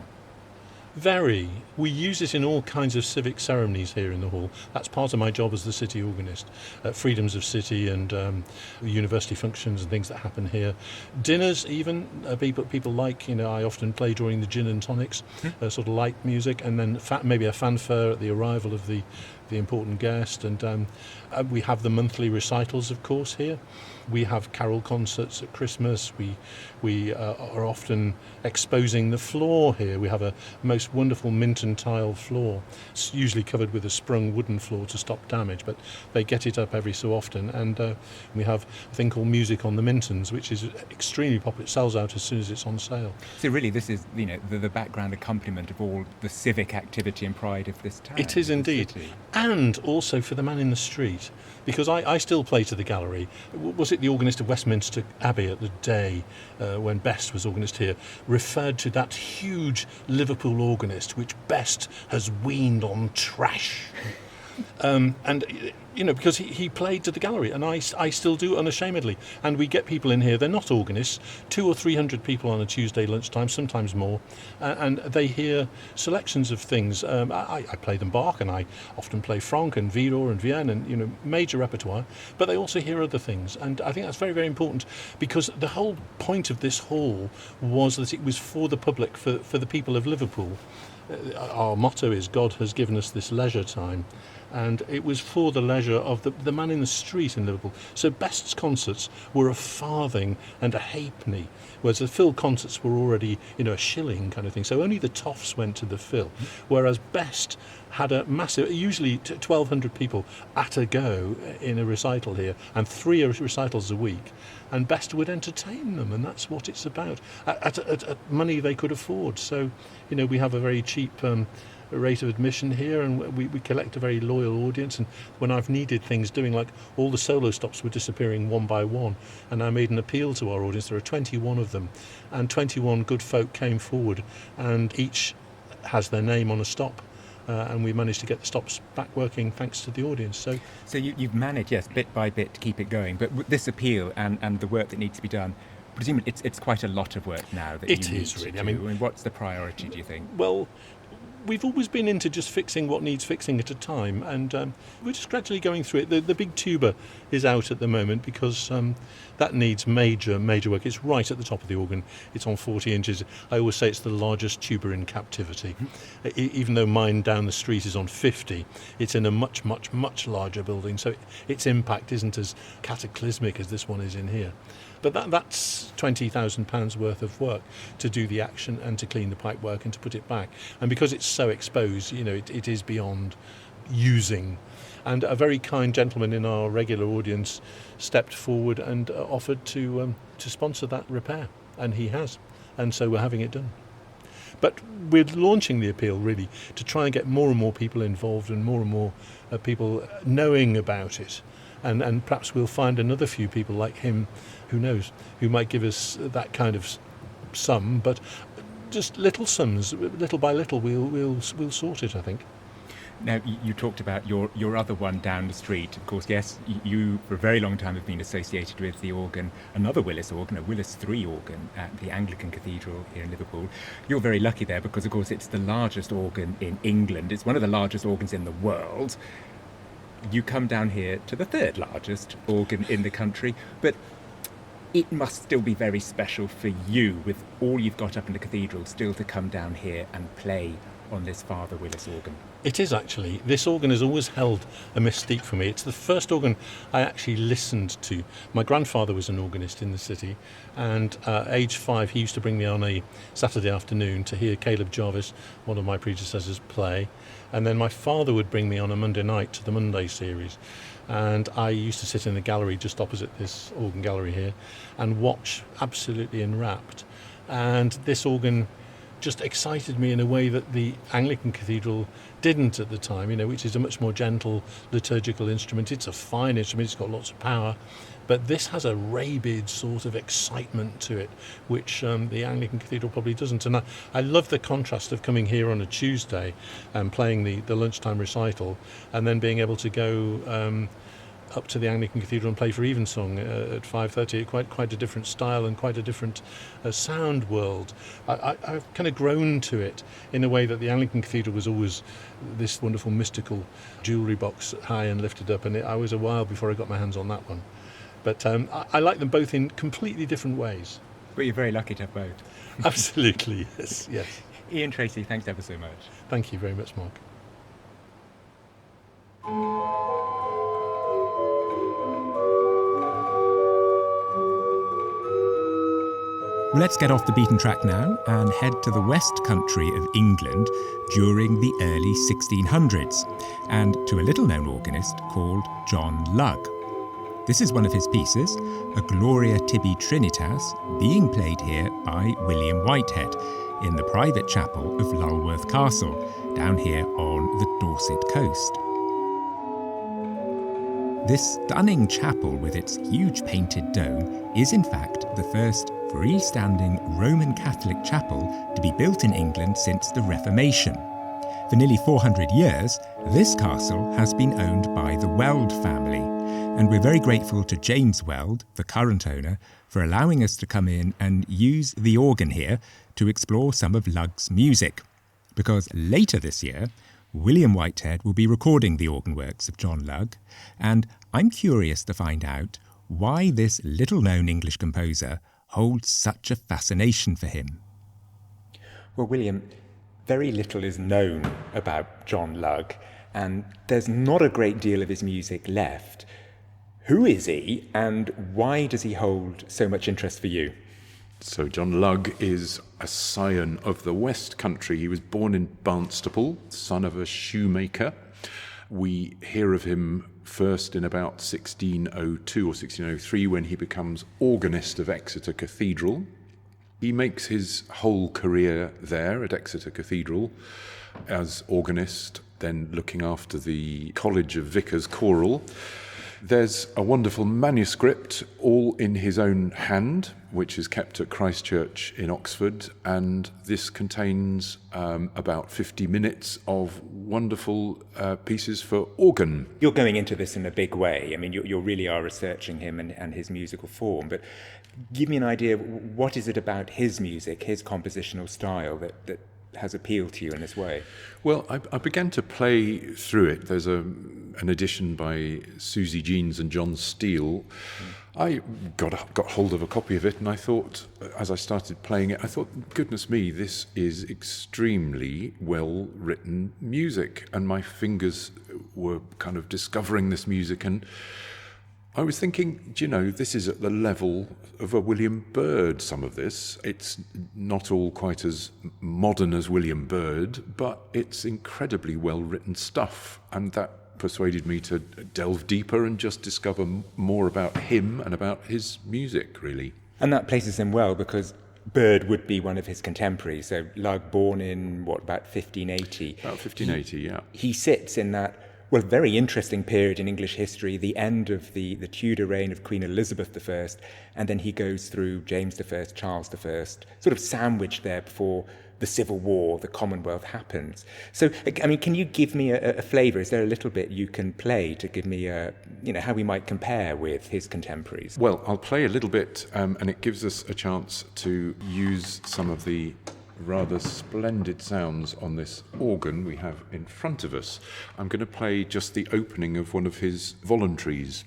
Very. We use it in all kinds of civic ceremonies here in the hall. That's part of my job as the city organist. Freedoms of city and university functions and things that happen here. Dinners even, people like, I often play during the gin and tonics, sort of light music, and then maybe a fanfare at the arrival of the important guest. And we have the monthly recitals, of course, here. We have carol concerts at Christmas. We are often exposing the floor here. We have a most wonderful Minton tile floor. It's usually covered with a sprung wooden floor to stop damage, but they get it up every so often. And we have a thing called Music on the Mintons, which is extremely popular. It sells out as soon as it's on sale.
So really, this is the background accompaniment of all the civic activity and pride of this town.
It is indeed. And also for the man in the street, because I still play to the gallery. Was it the organist of Westminster Abbey at the day when Best was organist here, referred to that huge Liverpool organist which Best has weaned on trash. And because he played to the gallery, and I still do unashamedly. And we get people in here, they're not organists, 200 or 300 people on a Tuesday lunchtime, sometimes more, and they hear selections of things. I play them Bach, and I often play Franck and Widor and Vienne, and major repertoire, but they also hear other things. And I think that's very, very important, because the whole point of this hall was that it was for the public, for the people of Liverpool. Our motto is, God has given us this leisure time. And it was for the leisure of the man in the street in Liverpool. So Best's concerts were a farthing and a halfpenny, whereas the Phil concerts were already, a shilling kind of thing. So only the toffs went to the Phil, whereas Best had a massive, usually 1,200 people at a go in a recital here, and 3 recitals a week. And Best would entertain them, and that's what it's about, at money they could afford. So, we have a very cheap rate of admission here, and we collect a very loyal audience. And when I've needed things doing, like all the solo stops were disappearing one by one, and I made an appeal to our audience. There are 21 of them, and 21 good folk came forward, and each has their name on a stop. And we managed to get the stops back working thanks to the audience. So
you've managed, yes, bit by bit to keep it going. But with this appeal and the work that needs to be done, presumably it's quite a lot of work now that
it
you need
is
to
really.
do.
I mean,
what's the priority, do you think?
Well, we've always been into just fixing what needs fixing at a time, and we're just gradually going through it. The big tuba is out at the moment because that needs major work. It's right at the top of the organ. It's on 40 inches. I always say it's the largest tuba in captivity. Even though mine down the street is on 50, it's in a much, much, much larger building, so its impact isn't as cataclysmic as this one is in here. But that's £20,000 worth of work to do the action and to clean the pipework and to put it back. And because it's so exposed, it is beyond using. And a very kind gentleman in our regular audience stepped forward and offered to sponsor that repair, and he has. And so we're having it done. But we're launching the appeal, really, to try and get more and more people involved and more people knowing about it. And perhaps we'll find another few people like him, who knows, who might give us that kind of sum, but just little sums, little by little, we'll sort it, I think.
Now, you talked about your other one down the street. Of course, yes, you for a very long time have been associated with the organ, another Willis organ, a Willis 3 organ at the Anglican Cathedral here in Liverpool. You're very lucky there because, of course, it's the largest organ in England. It's one of the largest organs in the world. You come down here to the third largest organ in the country, but it must still be very special for you, with all you've got up in the cathedral, still to come down here and play on this Father Willis organ. It
is actually. This organ has always held a mystique for me. It's the first organ I actually listened to. My grandfather was an organist in the city, and age 5 he used to bring me on a Saturday afternoon to hear Caleb Jarvis, one of my predecessors, play. And then my father would bring me on a Monday night to the Monday series. And I used to sit in the gallery just opposite this organ gallery here and watch, absolutely enwrapped. And this organ just excited me in a way that the Anglican Cathedral didn't at the time, which is a much more gentle liturgical instrument. It's a fine instrument, it's got lots of power, but this has a rabid sort of excitement to it, which the Anglican Cathedral probably doesn't. And I love the contrast of coming here on a Tuesday and playing the lunchtime recital, and then being able to go up to the Anglican Cathedral and play for Evensong at 5:30. Quite a different style and quite a different sound world. I've kind of grown to it in a way that the Anglican Cathedral was always this wonderful mystical jewellery box, high and lifted up, and I was a while before I got my hands on that one. But I like them both in completely different ways.
But you're very lucky to have both.
Absolutely, yes.
Ian Tracey, thanks ever so much.
Thank you very much, Mark.
Let's get off the beaten track now and head to the West Country of England during the early 1600s, and to a little-known organist called John Lugge. This is one of his pieces, a Gloria Tibi Trinitas, being played here by William Whitehead in the private chapel of Lulworth Castle, down here on the Dorset coast. This stunning chapel with its huge painted dome is in fact the first freestanding Roman Catholic chapel to be built in England since the Reformation. For nearly 400 years, this castle has been owned by the Weld family, and we're very grateful to James Weld, the current owner, for allowing us to come in and use the organ here to explore some of Lugge's music. Because later this year, William Whitehead will be recording the organ works of John Lugge, and I'm curious to find out why this little-known English composer holds such a fascination for him.
Well, William, very little is known about John Lugge, and there's not a great deal of his music left. Who is he, and why does he hold so much interest for you?
So John Lugge is a scion of the West Country. He was born in Barnstaple, son of a shoemaker. We hear of him first in about 1602 or 1603 when he becomes organist of Exeter Cathedral. He makes his whole career there at Exeter Cathedral as organist, then looking after the College of Vicars Choral. There's a wonderful manuscript, all in his own hand, which is kept at Christ Church in Oxford, and this contains about 50 minutes of wonderful pieces for organ.
You're going into this in a big way. I mean, you really are researching him and his musical form, but give me an idea, what is it about his music, his compositional style that has appealed to you in this way?
Well, I began to play through it. There's an edition by Susie Jeans and John Steele. I got hold of a copy of it, and I thought, as I started playing it, I thought, goodness me, this is extremely well-written music. And my fingers were kind of discovering this music, and I was thinking, this is at the level of a William Byrd, some of this. It's not all quite as modern as William Byrd, but it's incredibly well-written stuff. And that persuaded me to delve deeper and just discover more about him and about his music, really.
And that places him well, because Byrd would be one of his contemporaries. So Lugge, born in, about 1580?
About 1580, yeah.
He sits in that very interesting period in English history, the end of the Tudor reign of Queen Elizabeth I, and then he goes through James I, Charles I, sort of sandwiched there before the Civil War, the Commonwealth happens. So, I mean, can you give me a flavour? Is there a little bit you can play to give me how we might compare with his contemporaries?
Well, I'll play a little bit, and it gives us a chance to use some of the rather splendid sounds on this organ we have in front of us. I'm going to play just the opening of one of his voluntaries.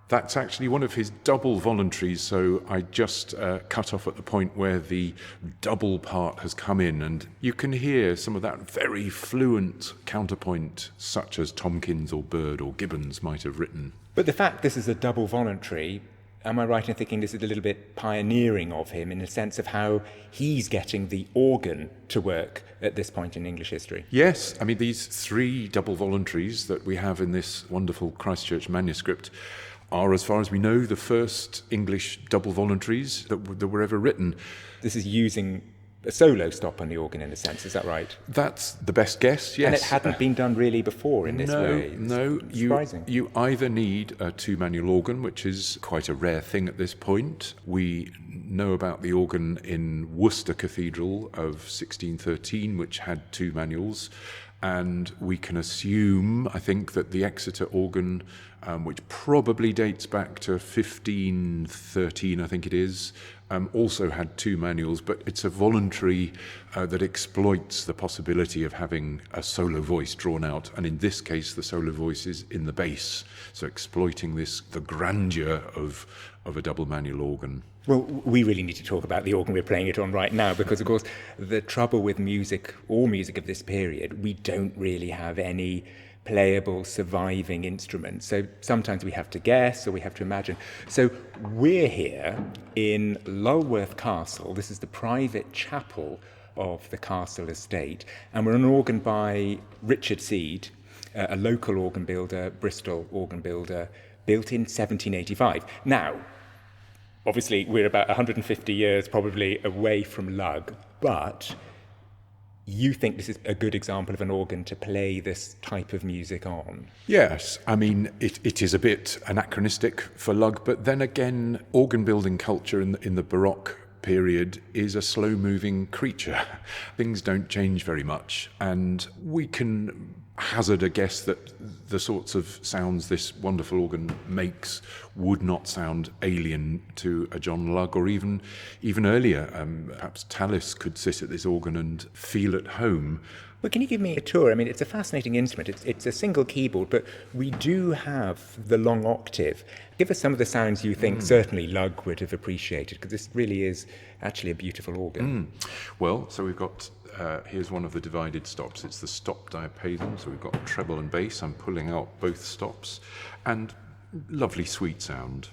That's actually one of his double voluntaries, so I just cut off at the point where the double part has come in, and you can hear some of that very fluent counterpoint, such as Tomkins or Bird or Gibbons might have written.
But the fact this is a double voluntary, am I right in thinking this is a little bit pioneering of him in the sense of how he's getting the organ to work at this point in English history?
Yes, I mean, these three double voluntaries that we have in this wonderful Christchurch manuscript are, as far as we know, the first English double voluntaries that were ever written.
This is using a solo stop on the organ in a sense, is that right?
That's the best guess, yes.
And it hadn't been done really before in this way.
No,
surprising.
You either need a two-manual organ, which is quite a rare thing at this point. We know about the organ in Worcester Cathedral of 1613, which had two manuals. And we can assume, I think, that the Exeter organ, which probably dates back to 1513, I think it is, also had two manuals, but it's a voluntary that exploits the possibility of having a solo voice drawn out. And in this case, the solo voice is in the bass, so exploiting the grandeur of a double manual organ.
Well, we really need to talk about the organ we're playing it on right now, because, of course, the trouble with music, all music of this period, we don't really have any playable, surviving instruments. So sometimes we have to guess or we have to imagine. So we're here in Lulworth Castle. This is the private chapel of the castle estate. And we're on an organ by Richard Seed, a local organ builder, Bristol organ builder, built in 1785. Now, obviously, we're about 150 years probably away from Lugge, but you think this is a good example of an organ to play this type of music on?
Yes, I mean, it is a bit anachronistic for Lugge, but then again, organ building culture in the Baroque period is a slow-moving creature. Things don't change very much, and we can hazard a guess that the sorts of sounds this wonderful organ makes would not sound alien to a John Lugge, or even earlier. Perhaps Tallis could sit at this organ and feel at home.
Well, can you give me a tour? I mean, it's a fascinating instrument. It's a single keyboard, but we do have the long octave. Give us some of the sounds you think certainly Lugge would have appreciated, because this really is actually a beautiful organ.
Well, so we've got, here's one of the divided stops. It's the stop diapason, so we've got treble and bass. I'm pulling out both stops, and lovely sweet sound.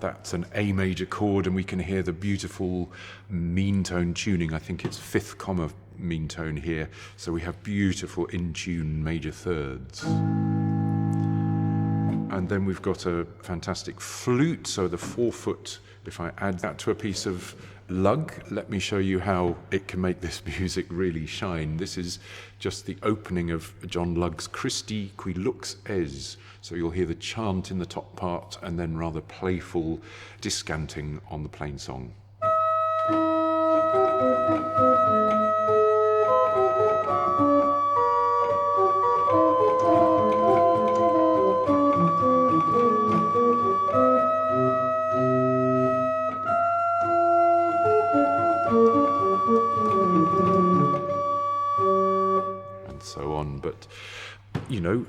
That's an A major chord, and we can hear the beautiful mean tone tuning. I think it's fifth comma mean tone here. So we have beautiful in tune major thirds. And then we've got a fantastic flute. So the 4-foot, if I add that to a piece of Lugge, let me show you how it can make this music really shine. This is just the opening of John Lugge's Christi qui lux es. So you'll hear the chant in the top part and then rather playful descanting on the plain song. And so on, but you know,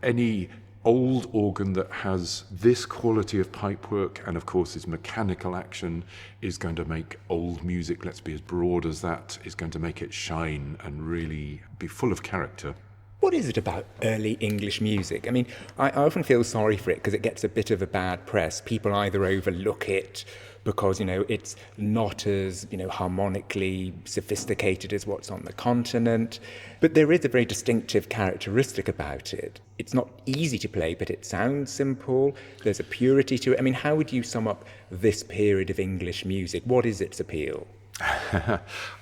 any old organ that has this quality of pipework and, of course, its mechanical action is going to make old music, let's be as broad as that, is going to make it shine and really be full of character.
What is it about early English music? I mean, I often feel sorry for it because it gets a bit of a bad press. People either overlook it because, it's not as, harmonically sophisticated as what's on the continent. But there is a very distinctive characteristic about it. It's not easy to play, but it sounds simple. There's a purity to it. I mean, how would you sum up this period of English music? What is its appeal?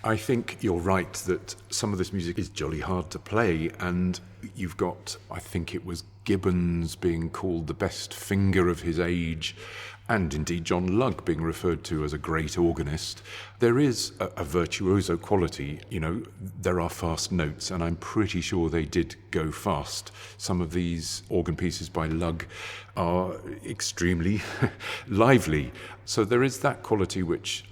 I think you're right that some of this music is jolly hard to play, and you've got, I think it was Gibbons being called the best finger of his age, and indeed John Lugge being referred to as a great organist. There is a virtuoso quality, there are fast notes, and I'm pretty sure they did go fast. Some of these organ pieces by Lugge are extremely lively. So there is that quality which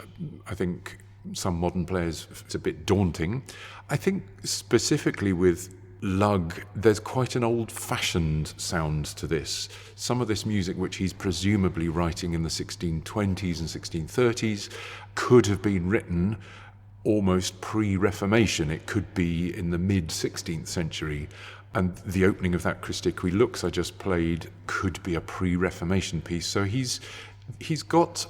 I think some modern players, it's a bit daunting. I think specifically with Lugge, there's quite an old-fashioned sound to this. Some of this music, which he's presumably writing in the 1620s and 1630s, could have been written almost pre-Reformation. It could be in the mid-16th century. And the opening of that Christe Qui Lux I just played could be a pre-Reformation piece. So he's got,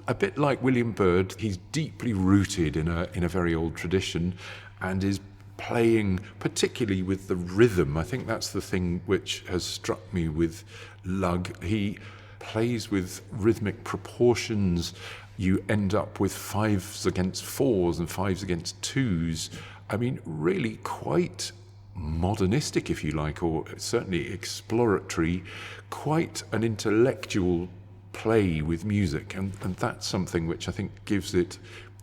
a bit like William Byrd, he's deeply rooted in a very old tradition and is playing particularly with the rhythm. I think that's the thing which has struck me with Lugge. He plays with rhythmic proportions. You end up with fives against fours and fives against twos. I mean, really quite modernistic, if you like, or certainly exploratory, quite an intellectual play with music, and that's something which I think gives it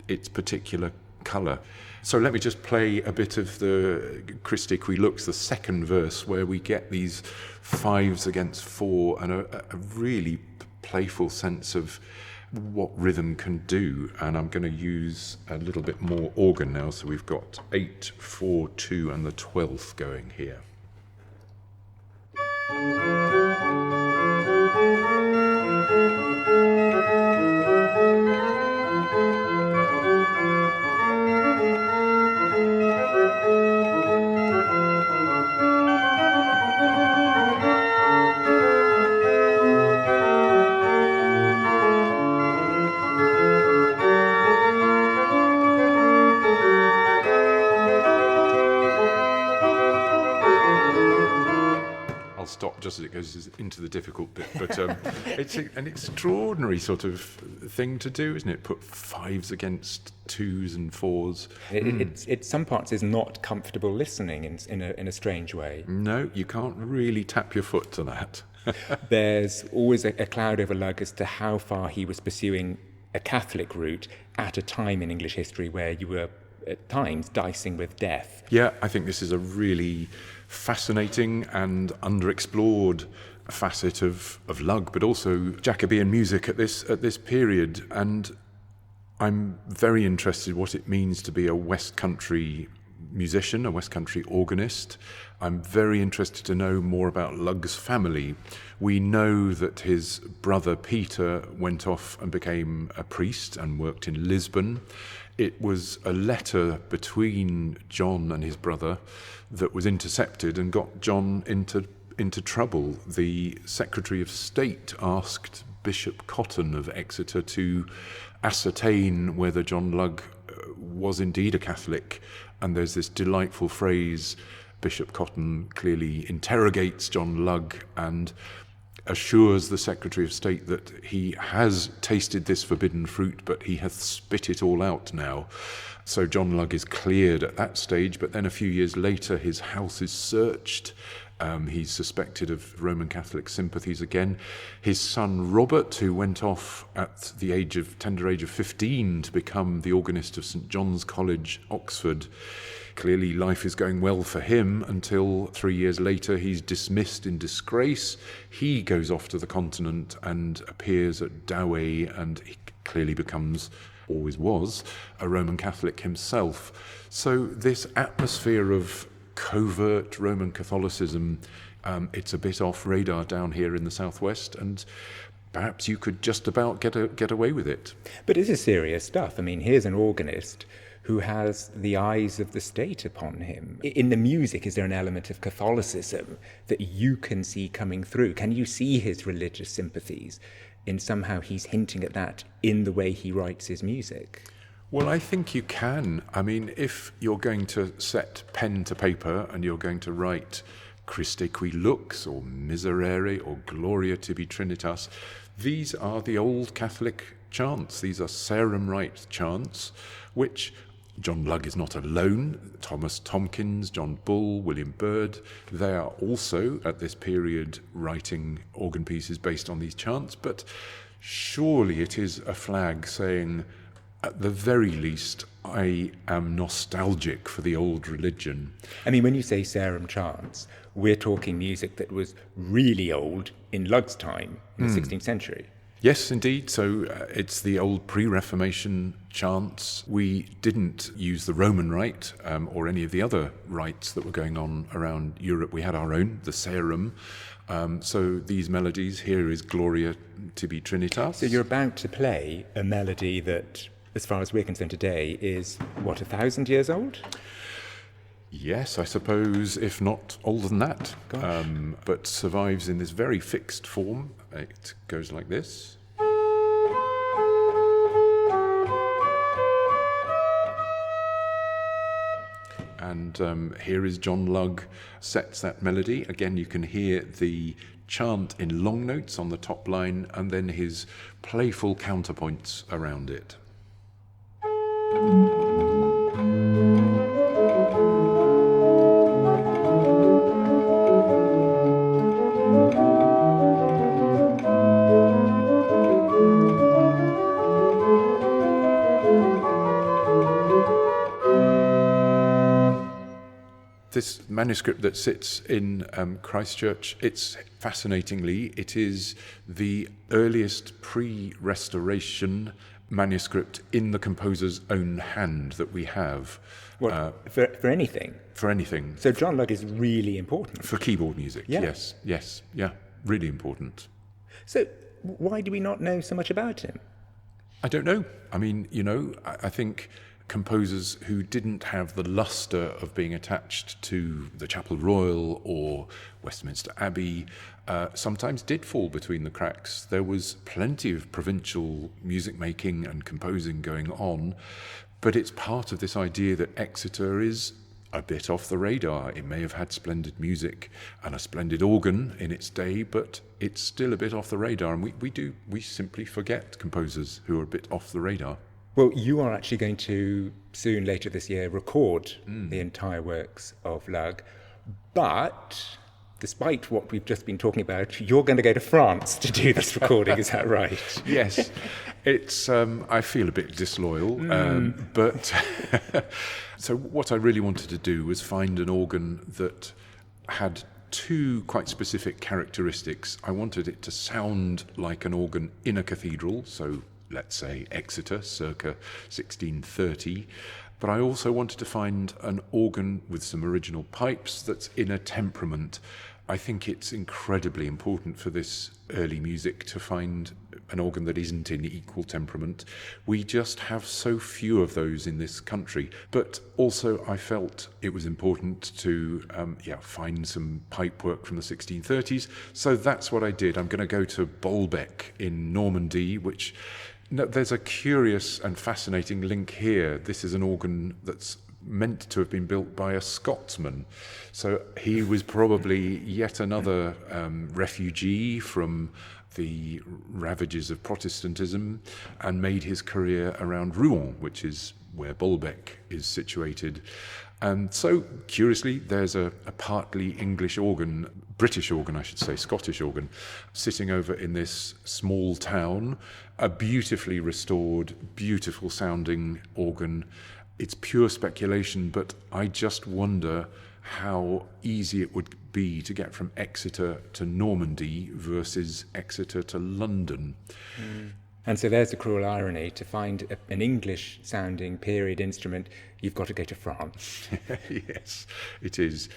its particular colour. So let me just play a bit of the Christe Qui Lux, the second verse, where we get these fives against four and a really playful sense of what rhythm can do. And I'm going to use a little bit more organ now, so we've got 8, 4, 2 and the 12th going here. Stop just as it goes into the difficult bit, but it's an extraordinary sort of thing to do, isn't it? Put fives against twos and fours.
It some parts is not comfortable listening in a strange way.
No, you can't really tap your foot to that.
There's always a cloud over Lugge as to how far he was pursuing a Catholic route at a time in English history where you were at times dicing with death.
Yeah, I think this is a really fascinating and underexplored facet of Lugge, but also Jacobean music at this period. And I'm very interested what it means to be a West Country musician, a West Country organist. I'm very interested to know more about Lugge's family. We know that his brother Peter went off and became a priest and worked in Lisbon. It was a letter between John and his brother that was intercepted and got John into trouble. The Secretary of State asked Bishop Cotton of Exeter to ascertain whether John Lugge was indeed a Catholic, and there's this delightful phrase. Bishop Cotton clearly interrogates John Lugge and assures the Secretary of State that he has tasted this forbidden fruit, but he hath spit it all out now. So John Lugge is cleared at that stage, but then a few years later his house is searched. He's suspected of Roman Catholic sympathies again. His son Robert, who went off at the tender age of 15 to become the organist of St John's College, Oxford. Clearly life is going well for him until 3 years later he's dismissed in disgrace. He goes off to the continent and appears at Douay, and he clearly becomes, always was, a Roman Catholic himself. So this atmosphere of covert Roman Catholicism. It's a bit off radar down here in the southwest, and perhaps you could just about get away with it.
But this is serious stuff. I mean, here's an organist who has the eyes of the state upon him. In the music, is there an element of Catholicism that you can see coming through? Can you see his religious sympathies? In somehow he's hinting at that in the way he writes his music.
Well, I think you can. I mean, if you're going to set pen to paper and you're going to write Christe qui lux or Miserere or Gloria tibi Trinitas, these are the old Catholic chants. These are Sarum Rite chants, which John Lugge is not alone. Thomas Tomkins, John Bull, William Byrd, they are also at this period writing organ pieces based on these chants. But surely it is a flag saying, at the very least, I am nostalgic for the old religion.
I mean, when you say Sarum chants, we're talking music that was really old in Lugge's time, in the 16th century.
Yes, indeed. So it's the old pre-Reformation chants. We didn't use the Roman rite or any of the other rites that were going on around Europe. We had our own, the Sarum. So these melodies, here is Gloria tibi Trinitas.
So you're about to play a melody that, as far as we're concerned today, is, 1,000 years old?
Yes, I suppose, if not older than that. But survives in this very fixed form. It goes like this. And here is John Lugge sets that melody. Again, you can hear the chant in long notes on the top line and then his playful counterpoints around it. This manuscript that sits in Christchurch, it is the earliest pre-restoration manuscript in the composer's own hand that we have.
For anything?
For anything.
So John Lugge is really important.
For keyboard music,
Yeah.
yes, really important.
So why do we not know so much about him?
I don't know. I mean, I think composers who didn't have the lustre of being attached to the Chapel Royal or Westminster Abbey sometimes did fall between the cracks. There was plenty of provincial music making and composing going on, but it's part of this idea that Exeter is a bit off the radar. It may have had splendid music and a splendid organ in its day, but it's still a bit off the radar, and we simply forget composers who are a bit off the radar.
Well, you are actually going to soon, later this year, record the entire works of Lugge, but despite what we've just been talking about, you're going to go to France to do this recording, is that right?
Yes. It's, I feel a bit disloyal, but so what I really wanted to do was find an organ that had two quite specific characteristics. I wanted it to sound like an organ in a cathedral, so let's say Exeter, circa 1630. But I also wanted to find an organ with some original pipes that's in a temperament. I think it's incredibly important for this early music to find an organ that isn't in equal temperament. We just have so few of those in this country. But also I felt it was important to find some pipe work from the 1630s. So that's what I did. I'm going to go to Bolbec in Normandy, which... No, there's a curious and fascinating link here. This is an organ that's meant to have been built by a Scotsman. So he was probably yet another refugee from the ravages of Protestantism and made his career around Rouen, which is where Bolbec is situated. And so, curiously, there's a partly English organ, British organ, I should say, Scottish organ, sitting over in this small town, a beautifully restored, beautiful sounding organ. It's pure speculation, but I just wonder how easy it would be to get from Exeter to Normandy versus Exeter to London.
And so there's the cruel irony. To find an English-sounding period instrument, you've got to go to France.
Yes, it is.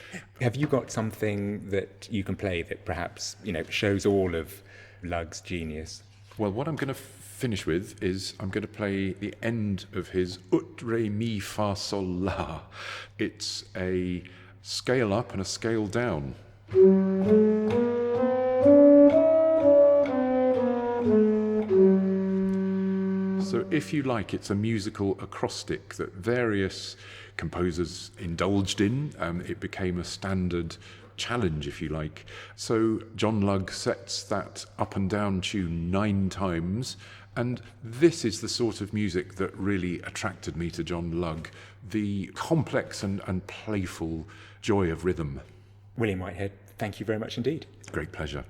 Have you got something that you can play that perhaps, shows all of Lugge's genius?
Well, what I'm going to finish with is I'm going to play the end of his Ut, Re, Mi, Fa, Sol, La. It's a scale up and a scale down. So if you like, it's a musical acrostic that various composers indulged in. It became a standard challenge, if you like. So John Lugge sets that up and down tune 9 times, and this is the sort of music that really attracted me to John Lugge, the complex and playful joy of rhythm.
William Whitehead, thank you very much indeed.
Great pleasure.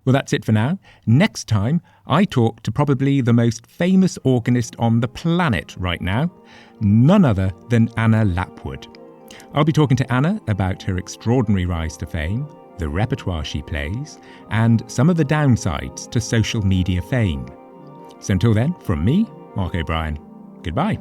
Well, that's it for now. Next time, I talk to probably the most famous organist on the planet right now, none other than Anna Lapwood. I'll be talking to Anna about her extraordinary rise to fame, the repertoire she plays, and some of the downsides to social media fame. So until then, from me, Mark O'Brien, goodbye.